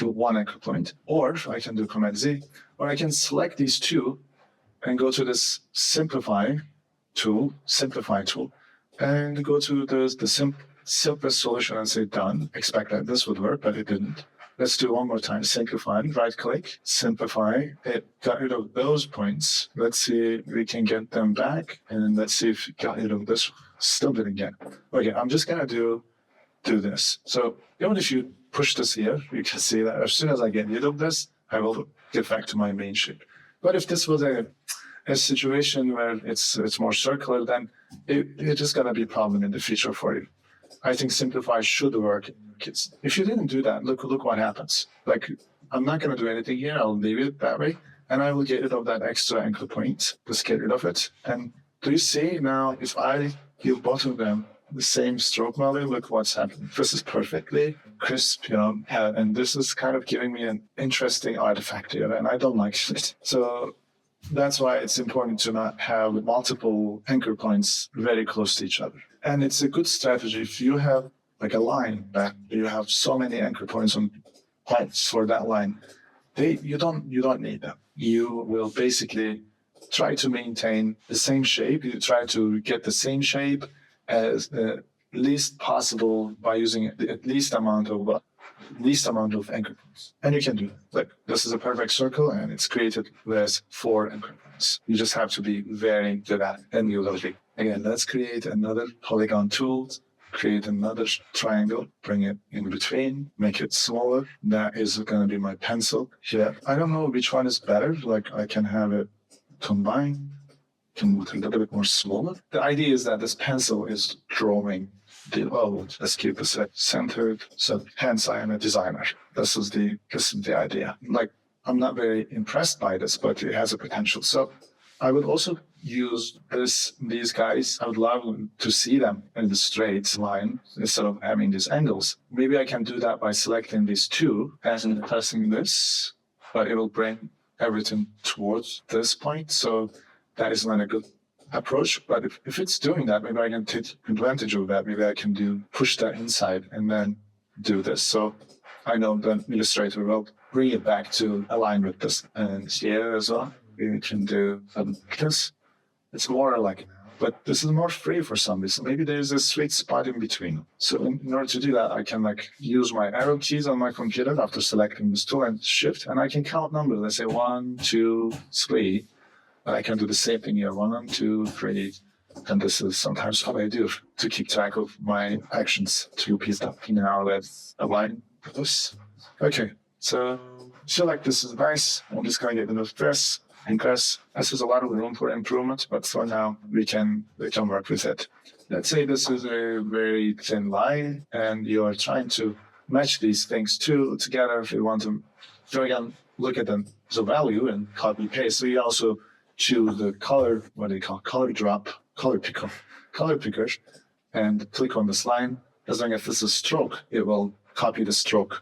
1 anchor point. Or I can do Command Z, or I can select these 2 and go to this simplify tool, and go to the simplest solution and say done. Expect that this would work, but it didn't. Let's do one more time. Simplify, right click, simplify. It got rid of those points. Let's see if we can get them back. And let's see if it got rid of this. Still didn't get. Okay, I'm just gonna do this. So even if you push this here, you can see that as soon as I get rid of this, I will get back to my main shape. But if this was a situation where it's more circular, then it's just gonna be a problem in the future for you. I think simplify should work in your kids. If you didn't do that, look what happens. Like, I'm not gonna do anything here. I'll leave it that way, and I will get rid of that extra anchor point. Just get rid of it. And do you see now? If I give both of them the same stroke value, look what's happening. This is perfectly crisp, and this is kind of giving me an interesting artifact here, and I don't like it. So that's why it's important to not have multiple anchor points very close to each other. And it's a good strategy if you have like a line that you have so many anchor points on points for that line. You don't need them. You will basically try to maintain the same shape. You try to get the same shape as least possible by using the least amount of anchor points. And you can do that. Like, this is a perfect circle, and it's created with 4 anchor points. You just have to be very good at it, and you'll be. Again, let's create another polygon tool, create another triangle, bring it in between, make it smaller. That is going to be my pencil here. I don't know which one is better. Like, I can have it combined, can make it a little bit more smaller. The idea is that this pencil is drawing the old. Let's keep this centered. So hence I am a designer. This is the idea. Like, I'm not very impressed by this, but it has a potential. So I would also use these guys. I would love to see them in the straight line instead of having these angles. Maybe I can do that by selecting these two and pressing this, but it will bring everything towards this point. So that is not a good approach. But if it's doing that, maybe I can take advantage of that. Maybe I can push that inside and then do this. So I know the Illustrator will bring it back to align with this. And here as well, we can do this. It's more like, but this is more free for some reason. Maybe there's a sweet spot in between. So in order to do that, I can use my arrow keys on my computer after selecting this tool and shift, and I can count numbers. Let's say 1, 2, 3. And I can do the same thing here, 1, 2, 3. And this is sometimes what I do to keep track of my actions to repeat that. Now let's align this. Okay, so I feel like this is nice. I'm just going to get rid of this. And this is a lot of room for improvement, but for now we can work with it. Let's say this is a very thin line, and you are trying to match these things together. If you want to, so again, look at the value and copy paste. So you also choose the color, what do you call color drop, color picker, and click on this line. As long as this is stroke, it will copy the stroke,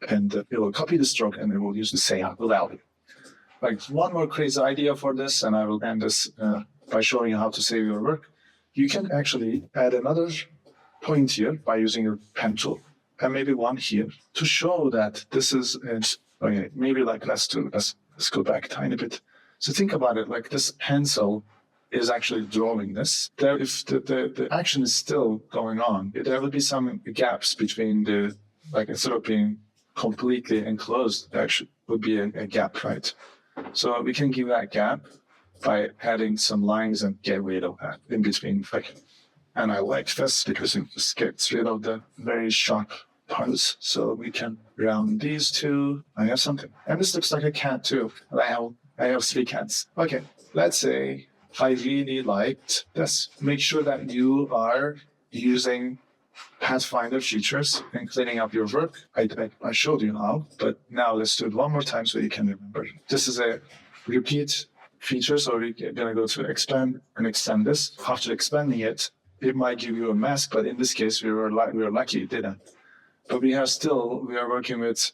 and it will use the same value. Like, one more crazy idea for this, and I will end this by showing you how to save your work. You can actually add another point here by using your pen tool, and maybe one here to show that this is okay. Maybe let's go back a tiny bit. So think about it, like this pencil is actually drawing this. If the action is still going on, there will be some gaps between instead of being completely enclosed, there would be a gap, right? So we can give that gap by adding some lines and get rid of that in between. And I like this because it just gets rid of the very sharp parts. So we can round these two. I have something. And this looks like a cat too. I have 3 cats. Okay, let's say I really liked this. Make sure that you are using Pathfinder features and cleaning up your work. I showed you how, but now let's do it one more time so you can remember. This is a repeat feature, so we're gonna go to expand and extend this. After expanding it, it might give you a mask, but in this case, we were lucky it didn't. But we are working with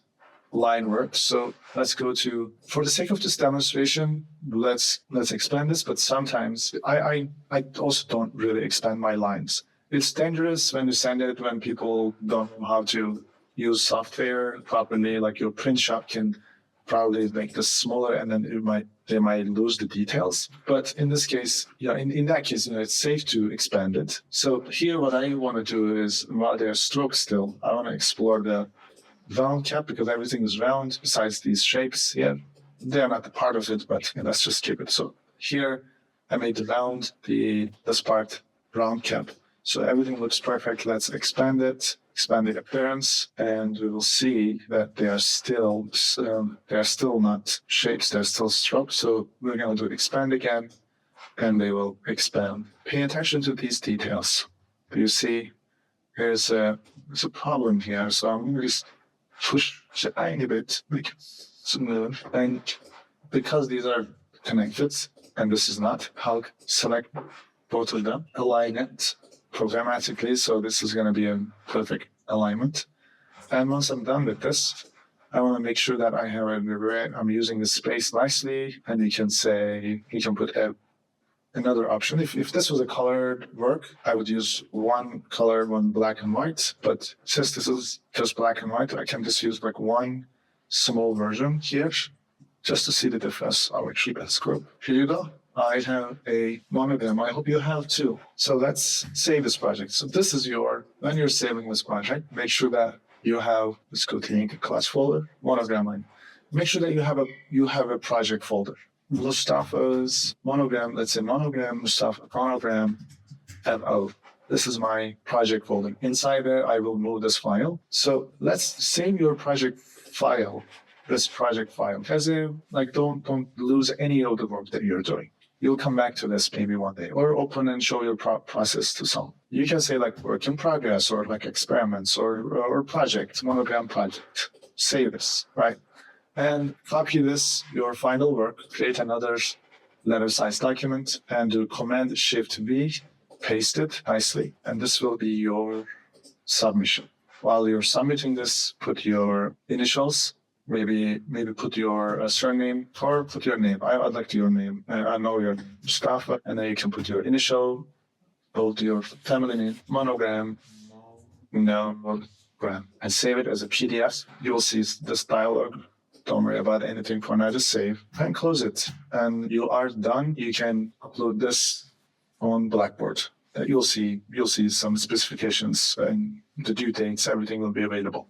line work. So let's go to, for the sake of this demonstration, let's expand this, but sometimes I also don't really expand my lines. It's dangerous when you send it when people don't know how to use software properly. Like, your print shop can probably make this smaller, and then they might lose the details. But in this case, in that case, it's safe to expand it. So here, what I want to do is, while there's strokes still, I want to explore the round cap because everything is round besides these shapes here. They're not a part of it, but let's just keep it. So here I made the round, this part round cap. So everything looks perfect. Let's expand it, expand the appearance, and we will see that they are still not shapes. They're still strokes. So we're going to do expand again, and they will expand. Pay attention to these details. You see, there's a problem here. So I'm going to just push a tiny bit, like smooth, and because these are connected, and this is not, I'll select both of them, align it programmatically, so this is going to be a perfect alignment. And once I'm done with this, I want to make sure that I'm using the space nicely, and you can put another option. If this was a colored work, I would use one color, one black and white, but since this is just black and white, I can just use like one small version here, just to see the difference. I will keep it group. Here you go. I have a monogram. I hope you have too. So let's save this project. So this is when you're saving this project, make sure that you have, let's go to the class folder, monogram line. Make sure that you have a project folder. Mustafa's monogram, let's say monogram, Mustafa monogram, MO. This is my project folder. Inside there, I will move this file. So let's save your project file, this project file. As in, like, don't lose any of the work that you're doing. You'll come back to this maybe one day, or open and show your process to someone. You can say like work in progress, or like experiments, or project, monogram project. Save this, right? And copy this, your final work, create another letter size document, and do Command-Shift-V, paste it nicely, and this will be your submission. While you're submitting this, put your initials, maybe put your surname, or put your name. I'd like your name. I know your Mustafa, and then you can put your initial, both your family name, monogram, and save it as a PDF. You will see this dialog. Don't worry about anything for now, just save and close it. And you are done. You can upload this on Blackboard. You'll see some specifications and the due dates, everything will be available.